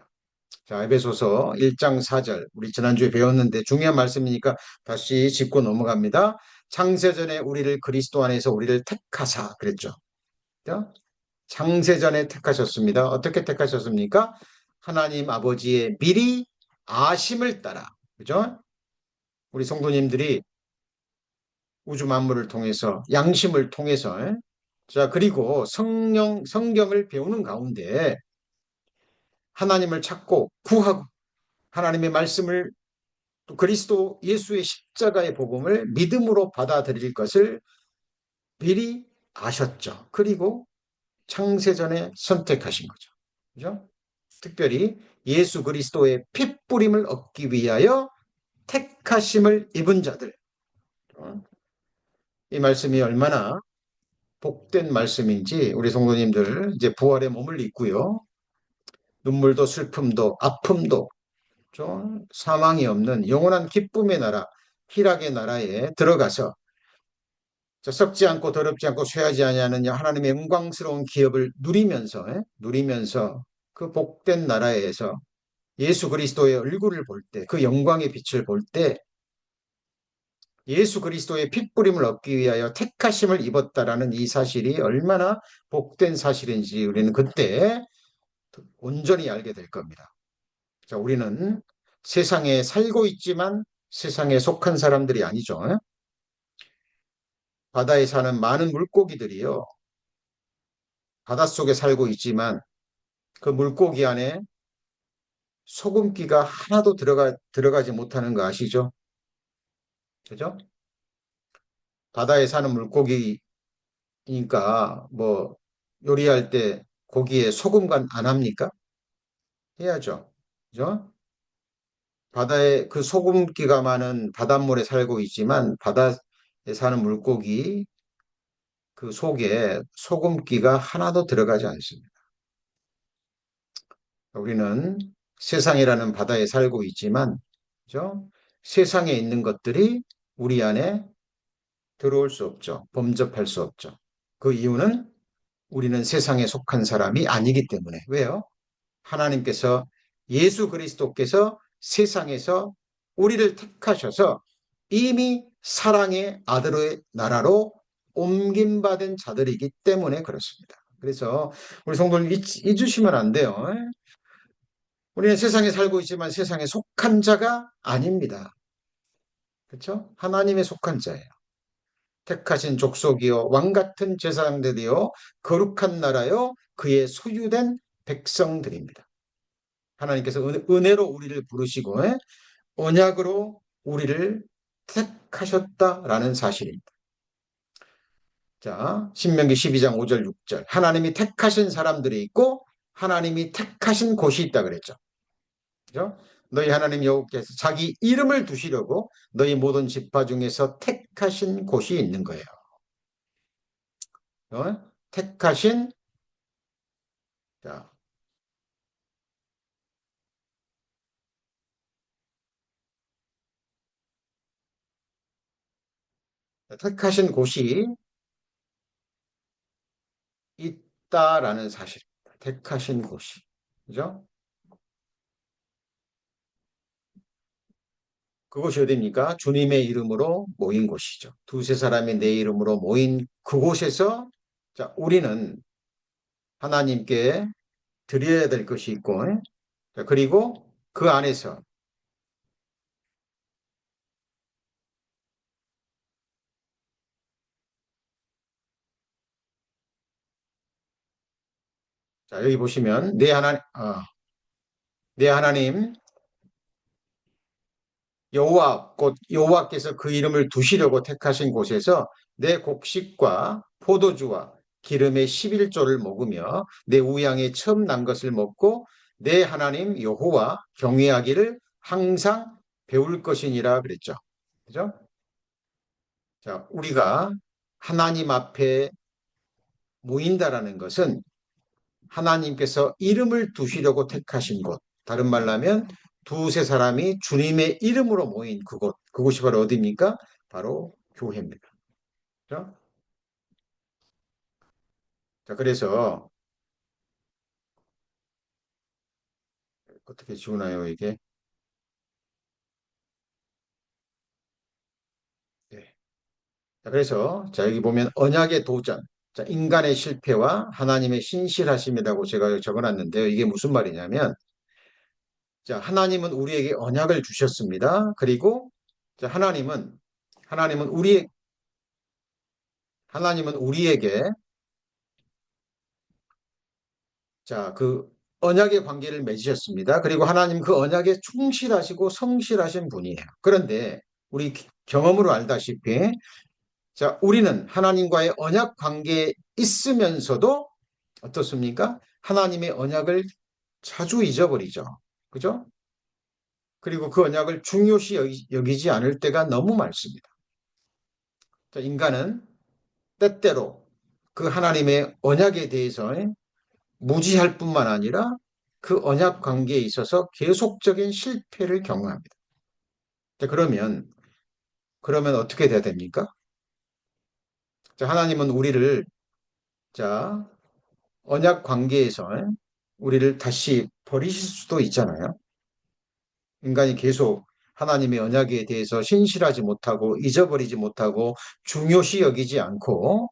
자, 에베소서 1장 4절. 우리 지난주에 배웠는데 중요한 말씀이니까 다시 짚고 넘어갑니다. 창세전에 우리를 그리스도 안에서 우리를 택하사 그랬죠. 그죠? 창세전에 택하셨습니다. 어떻게 택하셨습니까? 하나님 아버지의 미리 아심을 따라. 그죠? 우리 성도님들이 우주 만물을 통해서 양심을 통해서 자, 그리고 성경을 배우는 가운데 하나님을 찾고 구하고 하나님의 말씀을 또 그리스도 예수의 십자가의 복음을 믿음으로 받아들일 것을 미리 아셨죠. 그리고 창세전에 선택하신 거죠. 그죠? 특별히 예수 그리스도의 핏뿌림을 얻기 위하여 택하심을 입은 자들. 이 말씀이 얼마나 복된 말씀인지 우리 성도님들 이제 부활의 몸을 입고요. 눈물도 슬픔도 아픔도 좀 사망이 없는 영원한 기쁨의 나라, 희락의 나라에 들어가서 썩지 않고 더럽지 않고 쇠하지 아니하는 하나님의 영광스러운 기업을 누리면서 그 복된 나라에서 예수 그리스도의 얼굴을 볼 때, 그 영광의 빛을 볼 때 예수 그리스도의 핏부림을 얻기 위하여 택하심을 입었다라는 이 사실이 얼마나 복된 사실인지 우리는 그때 온전히 알게 될 겁니다. 자, 우리는 세상에 살고 있지만 세상에 속한 사람들이 아니죠. 바다에 사는 많은 물고기들이요. 바닷속에 살고 있지만 그 물고기 안에 소금기가 하나도 들어가지 못하는 거 아시죠? 그죠? 바다에 사는 물고기니까 뭐 요리할 때 고기에 소금 간 안 합니까? 해야죠. 그죠? 바다에 그 소금기가 많은 바닷물에 살고 있지만 바다에 사는 물고기 그 속에 소금기가 하나도 들어가지 않습니다. 우리는 세상이라는 바다에 살고 있지만, 그죠? 세상에 있는 것들이 우리 안에 들어올 수 없죠. 범접할 수 없죠. 그 이유는 우리는 세상에 속한 사람이 아니기 때문에. 왜요? 하나님께서 예수 그리스도께서 세상에서 우리를 택하셔서 이미 사랑의 아들의 나라로 옮김받은 자들이기 때문에 그렇습니다. 그래서 우리 성도님 잊으시면 안 돼요. 우리는 세상에 살고 있지만 세상에 속한 자가 아닙니다. 그렇죠? 하나님의 속한 자예요. 택하신 족속이요 왕 같은 제사장들이요 거룩한 나라요 그의 소유된 백성들입니다. 하나님께서 은혜로 우리를 부르시고 언약으로 우리를 택하셨다라는 사실입니다. 자, 신명기 12장 5절 6절 하나님이 택하신 사람들이 있고 하나님이 택하신 곳이 있다 그랬죠. 그죠? 너희 하나님 여호와께서 자기 이름을 두시려고 너희 모든 지파 중에서 택하신 곳이 있는 거예요. 택하신 자, 택하신 곳이 있다라는 사실입니다. 택하신 곳이. 그죠? 그곳이 어디입니까? 주님의 이름으로 모인 곳이죠. 두세 사람이 내 이름으로 모인 그곳에서 자, 우리는 하나님께 드려야 될 것이 있고, 자, 그리고 그 안에서 자, 여기 보시면 내 하나님 여호와 곧 여호와께서 그 이름을 두시려고 택하신 곳에서 내 곡식과 포도주와 기름의 11조를 먹으며 내 우양의 처음 난 것을 먹고 내 하나님 여호와 경외하기를 항상 배울 것이니라 그랬죠. 그죠? 자, 우리가 하나님 앞에 모인다라는 것은 하나님께서 이름을 두시려고 택하신 곳. 다른 말로 하면 두세 사람이 주님의 이름으로 모인 그곳. 그곳이 바로 어디입니까? 바로 교회입니다. 그렇죠? 자, 그래서 어떻게 지우나요, 이게? 네. 자, 그래서 자, 여기 보면 언약의 도전. 자, 인간의 실패와 하나님의 신실하심이라고 제가 적어놨는데요. 이게 무슨 말이냐면 자, 하나님은 우리에게 언약을 주셨습니다. 그리고 자, 하나님은 우리 하나님은 우리에게 자, 그 언약의 관계를 맺으셨습니다. 그리고 하나님 그 언약에 충실하시고 성실하신 분이에요. 그런데 우리 경험으로 알다시피 자, 우리는 하나님과의 언약 관계에 있으면서도 어떻습니까? 하나님의 언약을 자주 잊어버리죠. 그죠? 그리고 그 언약을 중요시 여기지 않을 때가 너무 많습니다. 자, 인간은 때때로 그 하나님의 언약에 대해서 무지할 뿐만 아니라 그 언약 관계에 있어서 계속적인 실패를 경험합니다. 자, 그러면 어떻게 돼야 됩니까? 자, 하나님은 우리를 자, 언약 관계에서 우리를 다시 버리실 수도 있잖아요. 인간이 계속 하나님의 언약에 대해서 신실하지 못하고 잊어버리지 못하고 중요시 여기지 않고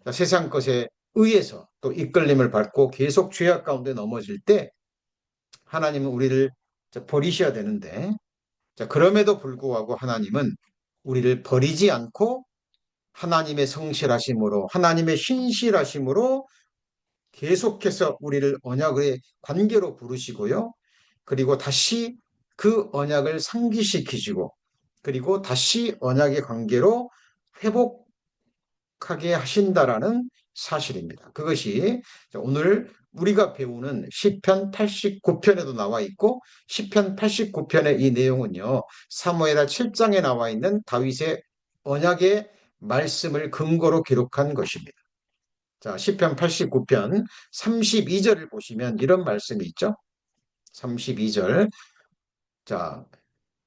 자, 세상 것에 의해서 또 이끌림을 받고 계속 죄악 가운데 넘어질 때 하나님은 우리를 버리셔야 되는데 자, 그럼에도 불구하고 하나님은 우리를 버리지 않고 하나님의 성실하심으로 하나님의 신실하심으로 계속해서 우리를 언약의 관계로 부르시고요. 그리고 다시 그 언약을 상기시키시고 그리고 다시 언약의 관계로 회복하게 하신다라는 사실입니다. 그것이 오늘 우리가 배우는 시편 89편에도 나와 있고 시편 89편의 이 내용은요. 사무엘하 7장에 나와 있는 다윗의 언약의 말씀을 근거로 기록한 것입니다. 자, 시편 89편 32절을 보시면 이런 말씀이 있죠. 32절. 자,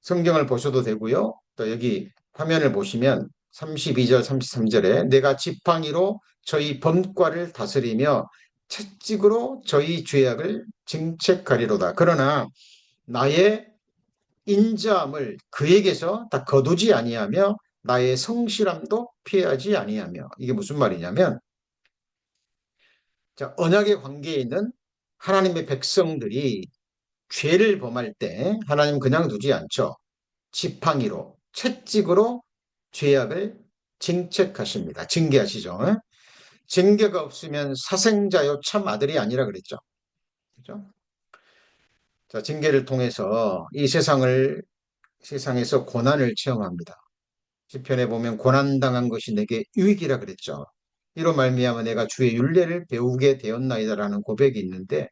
성경을 보셔도 되고요. 또 여기 화면을 보시면 32절, 33절에 내가 지팡이로 저희 범과를 다스리며 채찍으로 저희 죄악을 증책하리로다. 그러나 나의 인자함을 그에게서 다 거두지 아니하며 나의 성실함도 피하지 아니하며 이게 무슨 말이냐면 자, 언약의 관계에 있는 하나님의 백성들이 죄를 범할 때 하나님 그냥 두지 않죠. 지팡이로, 채찍으로 죄악을 징책하십니다. 징계하시죠. 징계가 없으면 사생자요 참 아들이 아니라 그랬죠. 그죠? 자, 징계를 통해서 이 세상에서 고난을 체험합니다. 시편에 보면 고난당한 것이 내게 유익이라 그랬죠. 이로 말미암아 내가 주의 율례를 배우게 되었나이다라는 고백이 있는데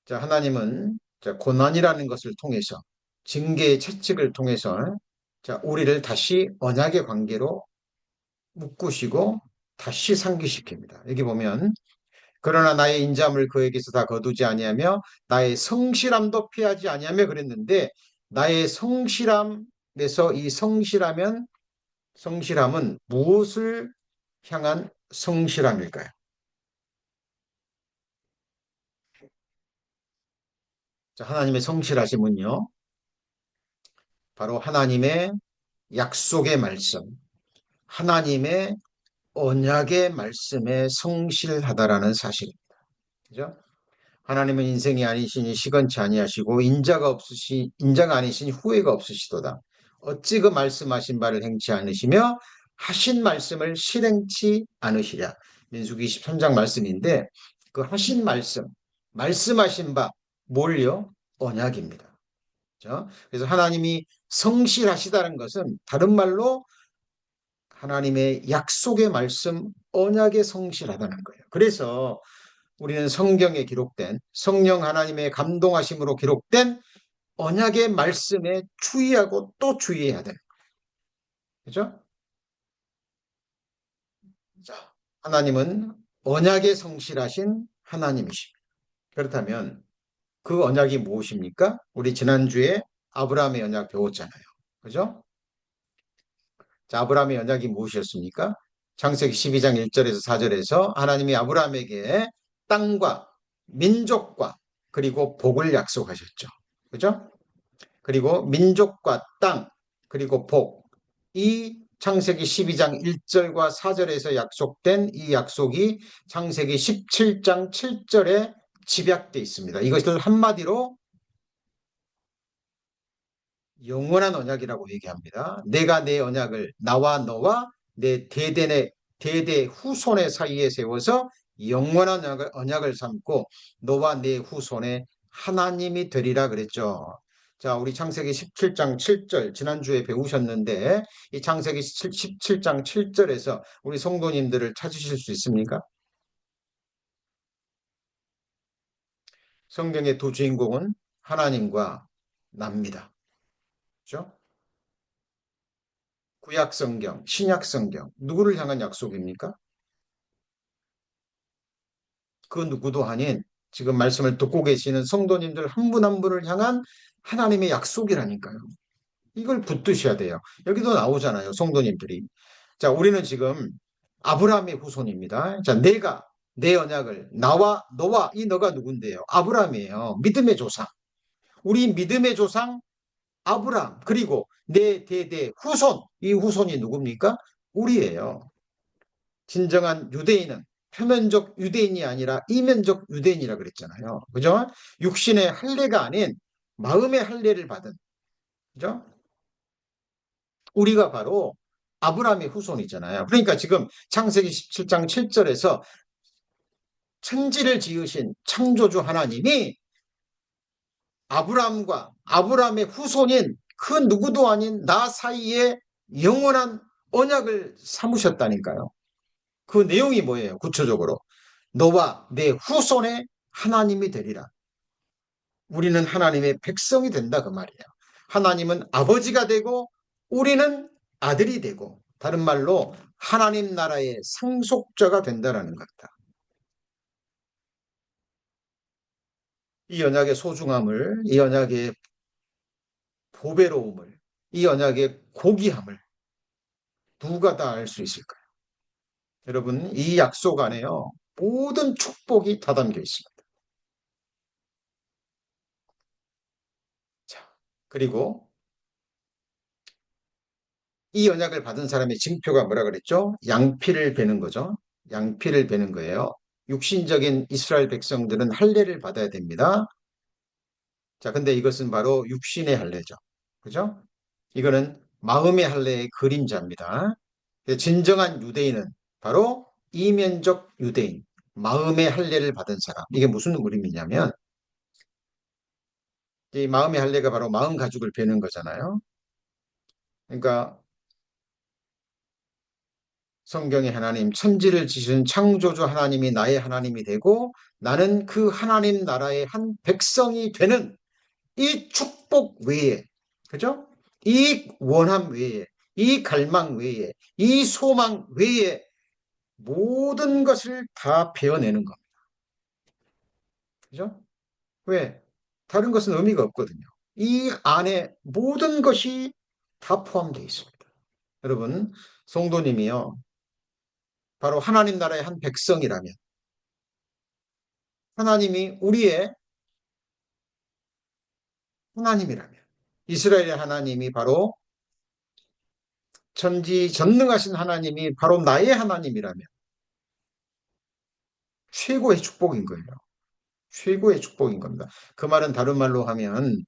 자, 하나님은 자, 고난이라는 것을 통해서 징계의 채찍을 통해서 자, 우리를 다시 언약의 관계로 묶으시고 다시 상기시킵니다. 여기 보면 그러나 나의 인자함을 그에게서 다 거두지 아니하며 나의 성실함도 피하지 아니하며 그랬는데 나의 성실함에서 이 성실함은 무엇을 향한 성실함일까요? 자, 하나님의 성실하심은요. 바로 하나님의 약속의 말씀, 하나님의 언약의 말씀에 성실하다라는 사실입니다. 그죠? 하나님은 인생이 아니시니 시건치 아니하시고 인자가 아니시니 후회가 없으시도다. 어찌 그 말씀하신 바를 행치 않으시며 하신 말씀을 실행치 않으시랴. 민수기 23장 말씀인데 그 하신 말씀, 말씀하신 바 뭘요? 언약입니다. 그죠? 그래서 하나님이 성실하시다는 것은 다른 말로 하나님의 약속의 말씀, 언약에 성실하다는 거예요. 그래서 우리는 성경에 기록된 성령 하나님의 감동하심으로 기록된 언약의 말씀에 주의하고 또 주의해야 돼요. 그죠? 자, 하나님은 언약에 성실하신 하나님이십니다. 그렇다면 그 언약이 무엇입니까? 우리 지난주에 아브라함의 언약 배웠잖아요. 그죠? 자, 아브라함의 언약이 무엇이었습니까? 창세기 12장 1절에서 4절에서 하나님이 아브라함에게 땅과 민족과 그리고 복을 약속하셨죠. 그죠? 그리고 민족과 땅, 그리고 복. 이 창세기 12장 1절과 4절에서 약속된 이 약속이 창세기 17장 7절에 집약되어 있습니다. 이것을 한마디로 영원한 언약이라고 얘기합니다. 내가 내 언약을 나와 너와 내 대대 후손의 사이에 세워서 영원한 언약을 삼고 너와 내 후손의 하나님이 되리라 그랬죠. 자, 우리 창세기 17장 7절 지난주에 배우셨는데 이 창세기 17장 7절에서 우리 성도님들을 찾으실 수 있습니까? 성경의 두 주인공은 하나님과 납니다. 그렇죠? 구약 성경, 신약 성경, 누구를 향한 약속입니까? 그 누구도 아닌 지금 말씀을 듣고 계시는 성도님들 한 분 한 분을 향한 하나님의 약속이라니까요. 이걸 붙드셔야 돼요. 여기도 나오잖아요, 성도님들이. 자, 우리는 지금 아브라함의 후손입니다. 자, 내가 내 언약을 나와 너와 이 너가 누군데요? 아브라함이에요. 믿음의 조상. 우리 믿음의 조상 아브라함 그리고 내 대대 후손. 이 후손이 누굽니까? 우리예요. 진정한 유대인은 표면적 유대인이 아니라 이면적 유대인이라 그랬잖아요. 그죠? 육신의 할례가 아닌 마음의 할례를 받은, 그죠? 우리가 바로 아브라함의 후손이잖아요. 그러니까 지금 창세기 17장 7절에서 천지를 지으신 창조주 하나님이 아브라함과 아브라함의 후손인 그 누구도 아닌 나 사이에 영원한 언약을 삼으셨다니까요. 그 내용이 뭐예요? 구체적으로. 너와 내 후손의 하나님이 되리라. 우리는 하나님의 백성이 된다 그 말이에요. 하나님은 아버지가 되고 우리는 아들이 되고 다른 말로 하나님 나라의 상속자가 된다는 겁니다. 이 언약의 소중함을, 이 언약의 보배로움을, 이 언약의 고귀함을 누가 다 알 수 있을까요? 여러분, 이 약속 안에요. 모든 축복이 다 담겨 있습니다. 자, 그리고 이 언약을 받은 사람의 징표가 뭐라 그랬죠? 양피를 베는 거죠. 양피를 베는 거예요. 육신적인 이스라엘 백성들은 할례를 받아야 됩니다. 자, 근데 이것은 바로 육신의 할례죠. 그죠? 이거는 마음의 할례의 그림자입니다. 진정한 유대인은 바로 이면적 유대인, 마음의 할례를 받은 사람. 이게 무슨 그림이냐면 이 마음의 할례가 바로 마음 가죽을 베는 거잖아요. 그러니까 성경의 하나님, 천지를 지신 창조주 하나님이 나의 하나님이 되고 나는 그 하나님 나라의 한 백성이 되는 이 축복 외에, 그죠? 이 원함 외에, 이 갈망 외에, 이 소망 외에 모든 것을 다 베어내는 겁니다. 그죠? 왜? 다른 것은 의미가 없거든요. 이 안에 모든 것이 다 포함되어 있습니다. 여러분, 성도님이요. 바로 하나님 나라의 한 백성이라면 하나님이 우리의 하나님이라면 이스라엘의 하나님이 바로 전지전능하신 하나님이 바로 나의 하나님이라면 최고의 축복인 거예요. 최고의 축복인 겁니다. 그 말은 다른 말로 하면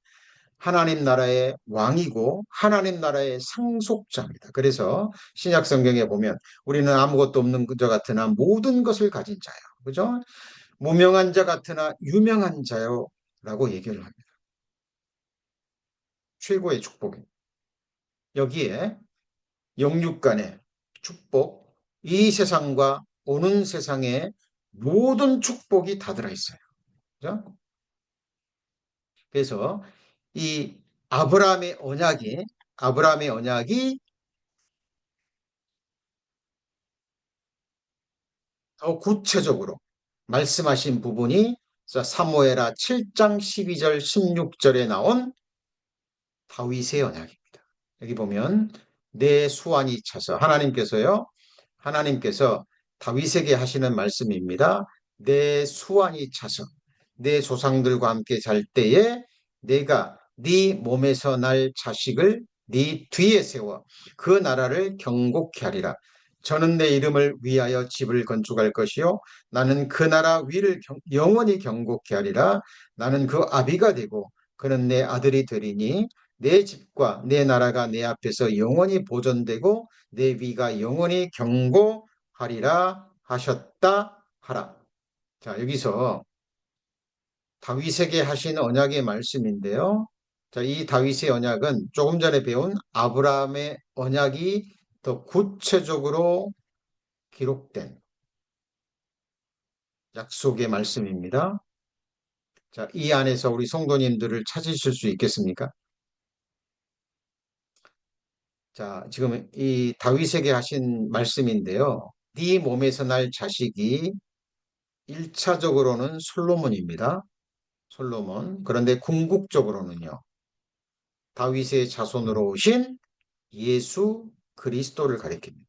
하나님 나라의 왕이고 하나님 나라의 상속자입니다. 그래서 신약 성경에 보면 우리는 아무것도 없는 자 같으나 모든 것을 가진 자요. 그죠? 무명한 자 같으나 유명한 자요. 라고 얘기를 합니다. 최고의 축복입니다. 여기에 영육 간의 축복, 이 세상과 오는 세상의 모든 축복이 다 들어있어요. 그죠? 그래서 이 아브라함의 언약이 더 구체적으로 말씀하신 부분이 사무엘하 7장 12절 16절에 나온 다윗의 언약입니다. 여기 보면 내 수완이 차서 하나님께서 다윗에게 하시는 말씀입니다. 내 수완이 차서 내 조상들과 함께 잘 때에 내가 네 몸에서 날 자식을 네 뒤에 세워 그 나라를 경고케 하리라. 저는 내 이름을 위하여 집을 건축할 것이요 나는 그 나라 위를 영원히 경고케 하리라. 나는 그 아비가 되고 그는 내 아들이 되리니 내 집과 내 나라가 내 앞에서 영원히 보존되고 내 위가 영원히 경고하리라 하셨다 하라. 자, 여기서 다윗에게 하신 언약의 말씀인데요. 자, 이 다윗의 언약은 조금 전에 배운 아브라함의 언약이 더 구체적으로 기록된 약속의 말씀입니다. 자, 이 안에서 우리 성도님들을 찾으실 수 있겠습니까? 자, 지금 이 다윗에게 하신 말씀인데요. 네 몸에서 날 자식이 1차적으로는 솔로몬입니다. 솔로몬. 그런데 궁극적으로는요. 다윗의 자손으로 오신 예수 그리스도를 가리킵니다.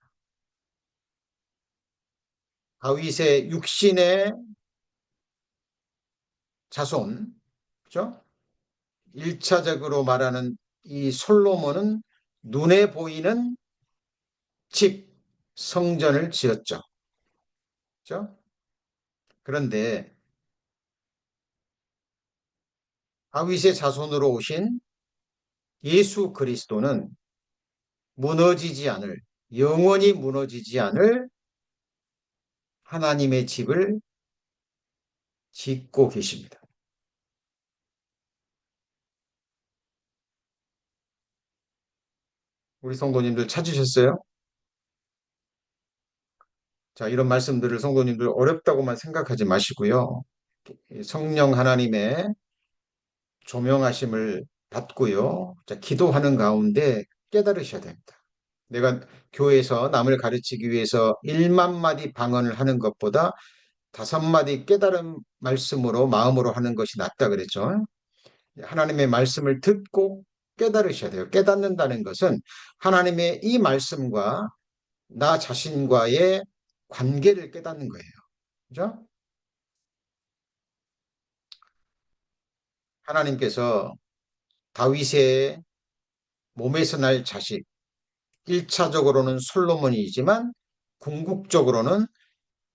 다윗의 육신의 자손, 그죠? 1차적으로 말하는 이 솔로몬은 눈에 보이는 집, 성전을 지었죠. 그죠? 그런데 다윗의 자손으로 오신 예수 그리스도는 무너지지 않을, 영원히 무너지지 않을 하나님의 집을 짓고 계십니다. 우리 성도님들 찾으셨어요? 자, 이런 말씀들을 성도님들 어렵다고만 생각하지 마시고요. 성령 하나님의 조명하심을 받고요. 자, 기도하는 가운데 깨달으셔야 됩니다. 내가 교회에서 남을 가르치기 위해서 1만 마디 방언을 하는 것보다 5마디 깨달은 말씀으로 마음으로 하는 것이 낫다 그랬죠. 하나님의 말씀을 듣고 깨달으셔야 돼요. 깨닫는다는 것은 하나님의 이 말씀과 나 자신과의 관계를 깨닫는 거예요. 그죠? 하나님께서 다윗의 몸에서 날 자식, 1차적으로는 솔로몬이지만 궁극적으로는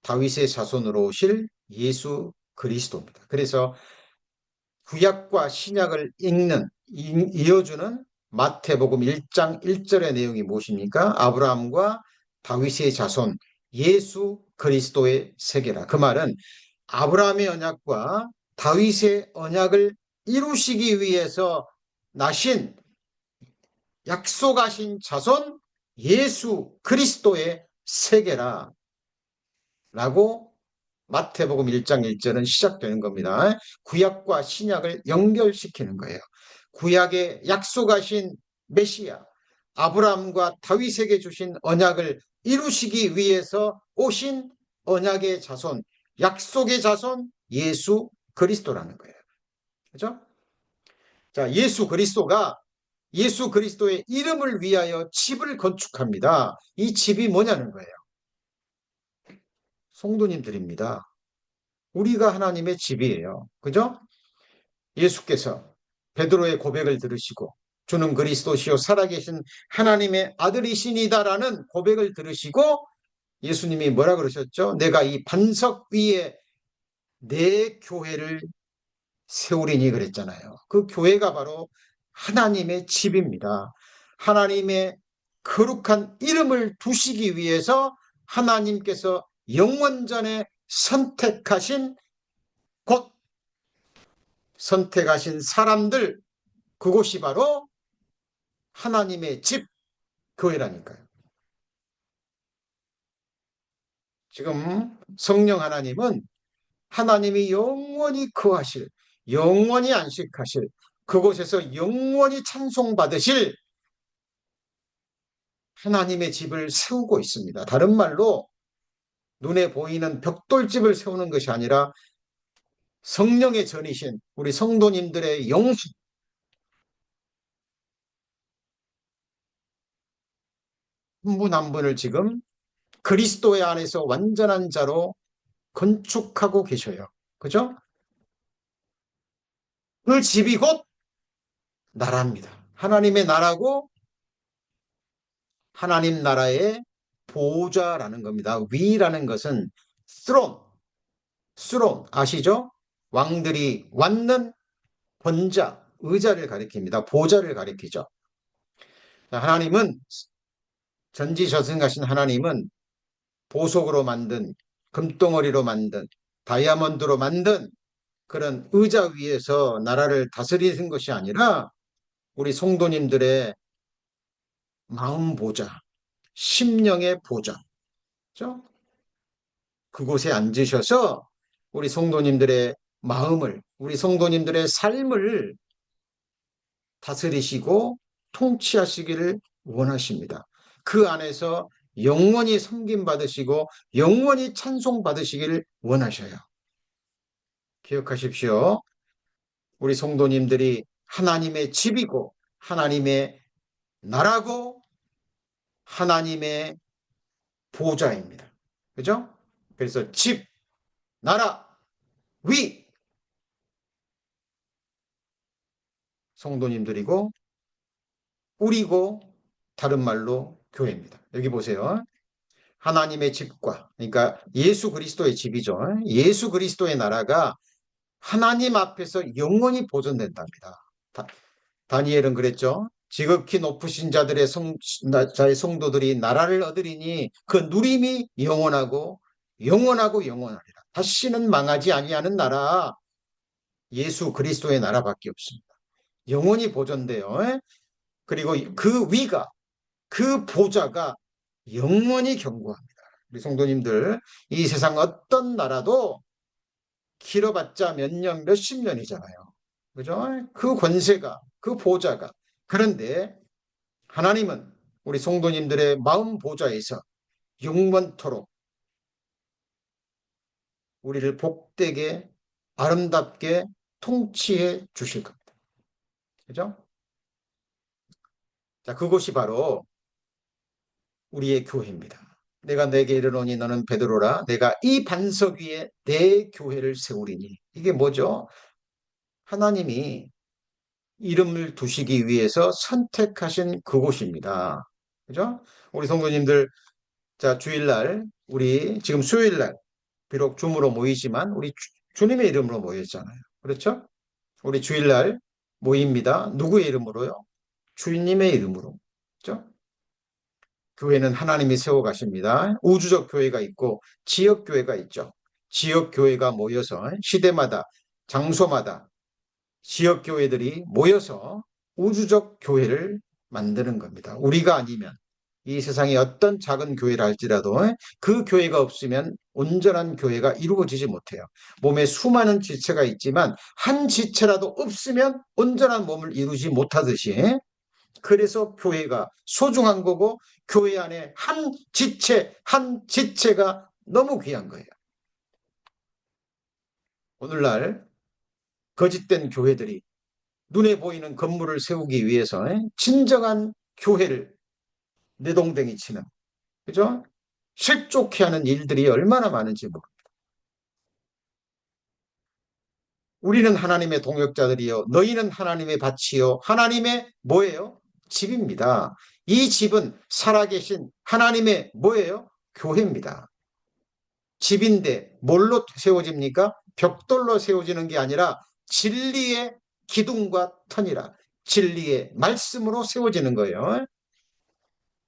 다윗의 자손으로 오실 예수 그리스도입니다. 그래서 구약과 신약을 이어주는 마태복음 1장 1절의 내용이 무엇입니까? 아브라함과 다윗의 자손 예수 그리스도의 세계라. 그 말은 아브라함의 언약과 다윗의 언약을 이루시기 위해서 나신 약속하신 자손 예수 그리스도의 세계라 라고 마태복음 1장 1절은 시작되는 겁니다. 구약과 신약을 연결시키는 거예요. 구약에 약속하신 메시아 아브라함과 다윗에게 주신 언약을 이루시기 위해서 오신 언약의 자손, 약속의 자손 예수 그리스도라는 거예요. 그죠? 자, 예수 그리스도의 이름을 위하여 집을 건축합니다. 이 집이 뭐냐는 거예요. 성도님들입니다. 우리가 하나님의 집이에요. 그죠? 예수께서 베드로의 고백을 들으시고 주는 그리스도시요 살아계신 하나님의 아들이시니다라는 고백을 들으시고 예수님이 뭐라 그러셨죠? 내가 이 반석 위에 내 교회를 세우리니 그랬잖아요. 그 교회가 바로 하나님의 집입니다. 하나님의 거룩한 이름을 두시기 위해서 하나님께서 영원전에 선택하신 곧 선택하신 사람들, 그곳이 바로 하나님의 집 교회라니까요. 지금 성령 하나님은 하나님이 영원히 거하실, 영원히 안식하실, 그곳에서 영원히 찬송받으실 하나님의 집을 세우고 있습니다. 다른 말로 눈에 보이는 벽돌집을 세우는 것이 아니라 성령의 전이신 우리 성도님들의 영혼 한 분 한 분을 지금 그리스도의 안에서 완전한 자로 건축하고 계셔요. 그죠? 그 집이 곧 나라입니다. 하나님의 나라고 하나님 나라의 보좌라는 겁니다. 위라는 것은 스론, 스론 아시죠? 왕들이 왔는 권자, 의자를 가리킵니다. 보좌를 가리키죠. 하나님은 전지전능하신 하나님은 보석으로 만든 금덩어리로 만든 다이아몬드로 만든 그런 의자 위에서 나라를 다스리는 것이 아니라 우리 성도님들의 마음 보좌, 심령의 보좌, 그렇죠? 그곳에 앉으셔서 우리 성도님들의 마음을, 우리 성도님들의 삶을 다스리시고 통치하시기를 원하십니다. 그 안에서 영원히 섬김 받으시고 영원히 찬송 받으시기를 원하셔요. 기억하십시오. 우리 성도님들이 하나님의 집이고 하나님의 나라고 하나님의 보좌입니다. 그죠? 그래서 집, 나라, 위 성도님들이고 우리고 다른 말로 교회입니다. 여기 보세요. 하나님의 집과 그러니까 예수 그리스도의 집이죠. 예수 그리스도의 나라가 하나님 앞에서 영원히 보존된답니다. 다니엘은 그랬죠. 지극히 높으신 자들의 자의 성도들이 나라를 얻으리니 그 누림이 영원하고 영원하고 영원하리라. 다시는 망하지 아니하는 나라 예수 그리스도의 나라밖에 없습니다. 영원히 보존돼요. 그리고 그 위가 그 보좌가 영원히 견고합니다. 우리 성도님들 이 세상 어떤 나라도 길어봤자 몇 년, 몇십 년이잖아요. 그죠? 그 권세가, 그 보좌가. 그런데 하나님은 우리 성도님들의 마음 보좌에서 영원토록 우리를 복되게 아름답게 통치해 주실 겁니다. 그죠? 자, 그것이 바로 우리의 교회입니다. 내가 내게 이르노니 너는 베드로라 내가 이 반석 위에 내 교회를 세우리니 이게 뭐죠? 하나님이 이름을 두시기 위해서 선택하신 그곳입니다. 그죠? 우리 성도님들 자 주일날 우리 지금 수요일날 비록 줌으로 모이지만 우리 주님의 이름으로 모였잖아요. 그렇죠? 우리 주일날 모입니다. 누구의 이름으로요? 주님의 이름으로. 그렇죠? 교회는 하나님이 세워 가십니다. 우주적 교회가 있고 지역 교회가 있죠. 지역 교회가 모여서 시대마다 장소마다 지역 교회들이 모여서 우주적 교회를 만드는 겁니다. 우리가 아니면 이 세상에 어떤 작은 교회를 할지라도 그 교회가 없으면 온전한 교회가 이루어지지 못해요. 몸에 수많은 지체가 있지만 한 지체라도 없으면 온전한 몸을 이루지 못하듯이 그래서 교회가 소중한 거고 교회 안에 한 지체 한 지체가 너무 귀한 거예요. 오늘날 거짓된 교회들이 눈에 보이는 건물을 세우기 위해서 진정한 교회를 내동댕이 치는 그죠? 실족해 하는 일들이 얼마나 많은지 모릅니다. 우리는 하나님의 동역자들이요. 너희는 하나님의 밭이요. 하나님의 뭐예요? 집입니다. 이 집은 살아계신 하나님의 뭐예요? 교회입니다. 집인데 뭘로 세워집니까? 벽돌로 세워지는 게 아니라 진리의 기둥과 터니라. 진리의 말씀으로 세워지는 거예요.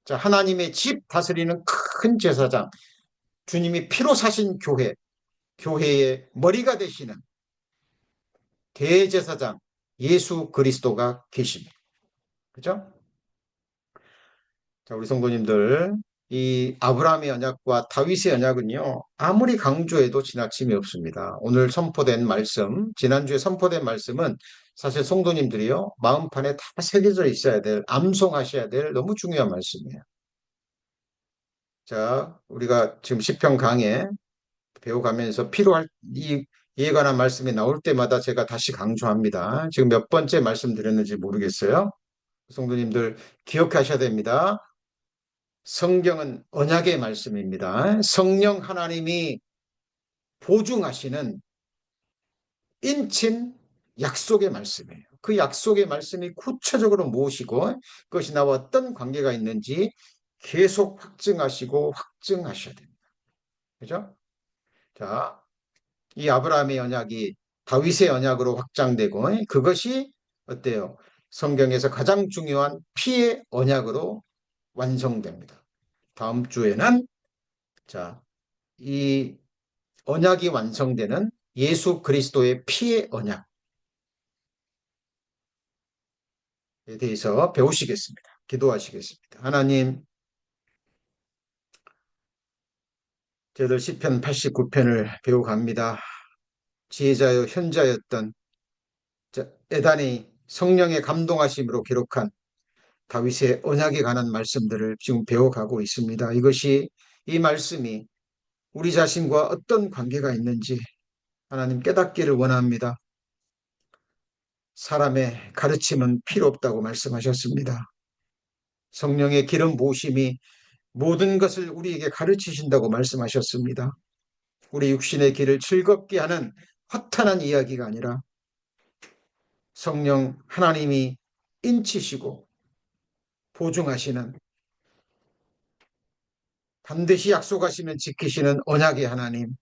자, 하나님의 집 다스리는 큰 제사장, 주님이 피로 사신 교회, 교회의 머리가 되시는 대제사장 예수 그리스도가 계십니다. 그죠? 자, 우리 성도님들, 이 아브라함의 언약과 다윗의 언약은요, 아무리 강조해도 지나침이 없습니다. 오늘 선포된 말씀, 지난주에 선포된 말씀은 사실 성도님들이요, 마음판에 다 새겨져 있어야 될, 암송하셔야 될 너무 중요한 말씀이에요. 자, 우리가 지금 시편 강해 배워가면서 필요할 이에 관한 말씀이 나올 때마다 제가 다시 강조합니다. 지금 몇 번째 말씀드렸는지 모르겠어요. 성도님들 기억하셔야 됩니다. 성경은 언약의 말씀입니다. 성령 하나님이 보증하시는 인친 약속의 말씀이에요. 그 약속의 말씀이 구체적으로 무엇이고 그것이 나와 어떤 관계가 있는지 계속 확증하시고 확증하셔야 됩니다. 그죠? 자, 이 아브라함의 언약이 다윗의 언약으로 확장되고 그것이 어때요? 성경에서 가장 중요한 피의 언약으로 완성됩니다. 다음 주에는 자, 이 언약이 완성되는 예수 그리스도의 피의 언약에 대해서 배우시겠습니다. 기도하시겠습니다. 하나님, 저희들 시편 89편을 배워갑니다. 지혜자여 현자였던 에단이 성령의 감동하심으로 기록한 다윗의 언약에 관한 말씀들을 지금 배워가고 있습니다. 이 말씀이 우리 자신과 어떤 관계가 있는지 하나님 깨닫기를 원합니다. 사람의 가르침은 필요 없다고 말씀하셨습니다. 성령의 기름 부으심이 모든 것을 우리에게 가르치신다고 말씀하셨습니다. 우리 육신의 길을 즐겁게 하는 허탄한 이야기가 아니라 성령 하나님이 인치시고 보증하시는 반드시 약속하시면 지키시는 언약의 하나님,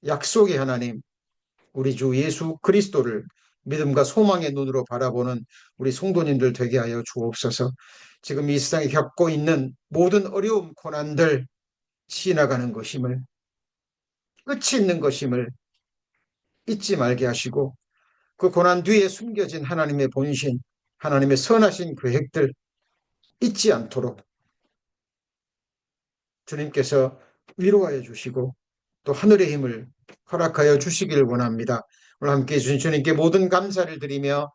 약속의 하나님, 우리 주 예수 그리스도를 믿음과 소망의 눈으로 바라보는 우리 성도님들 되게 하여 주옵소서. 지금 이 세상에 겪고 있는 모든 어려움, 고난들 지나가는 것임을, 끝이 있는 것임을 잊지 말게 하시고 그 고난 뒤에 숨겨진 하나님의 본신, 하나님의 선하신 계획들 잊지 않도록 주님께서 위로하여 주시고 또 하늘의 힘을 허락하여 주시기를 원합니다. 오늘 함께해 주신 주님께 모든 감사를 드리며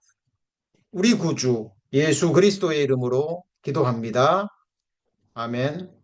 우리 구주 예수 그리스도의 이름으로 기도합니다. 아멘.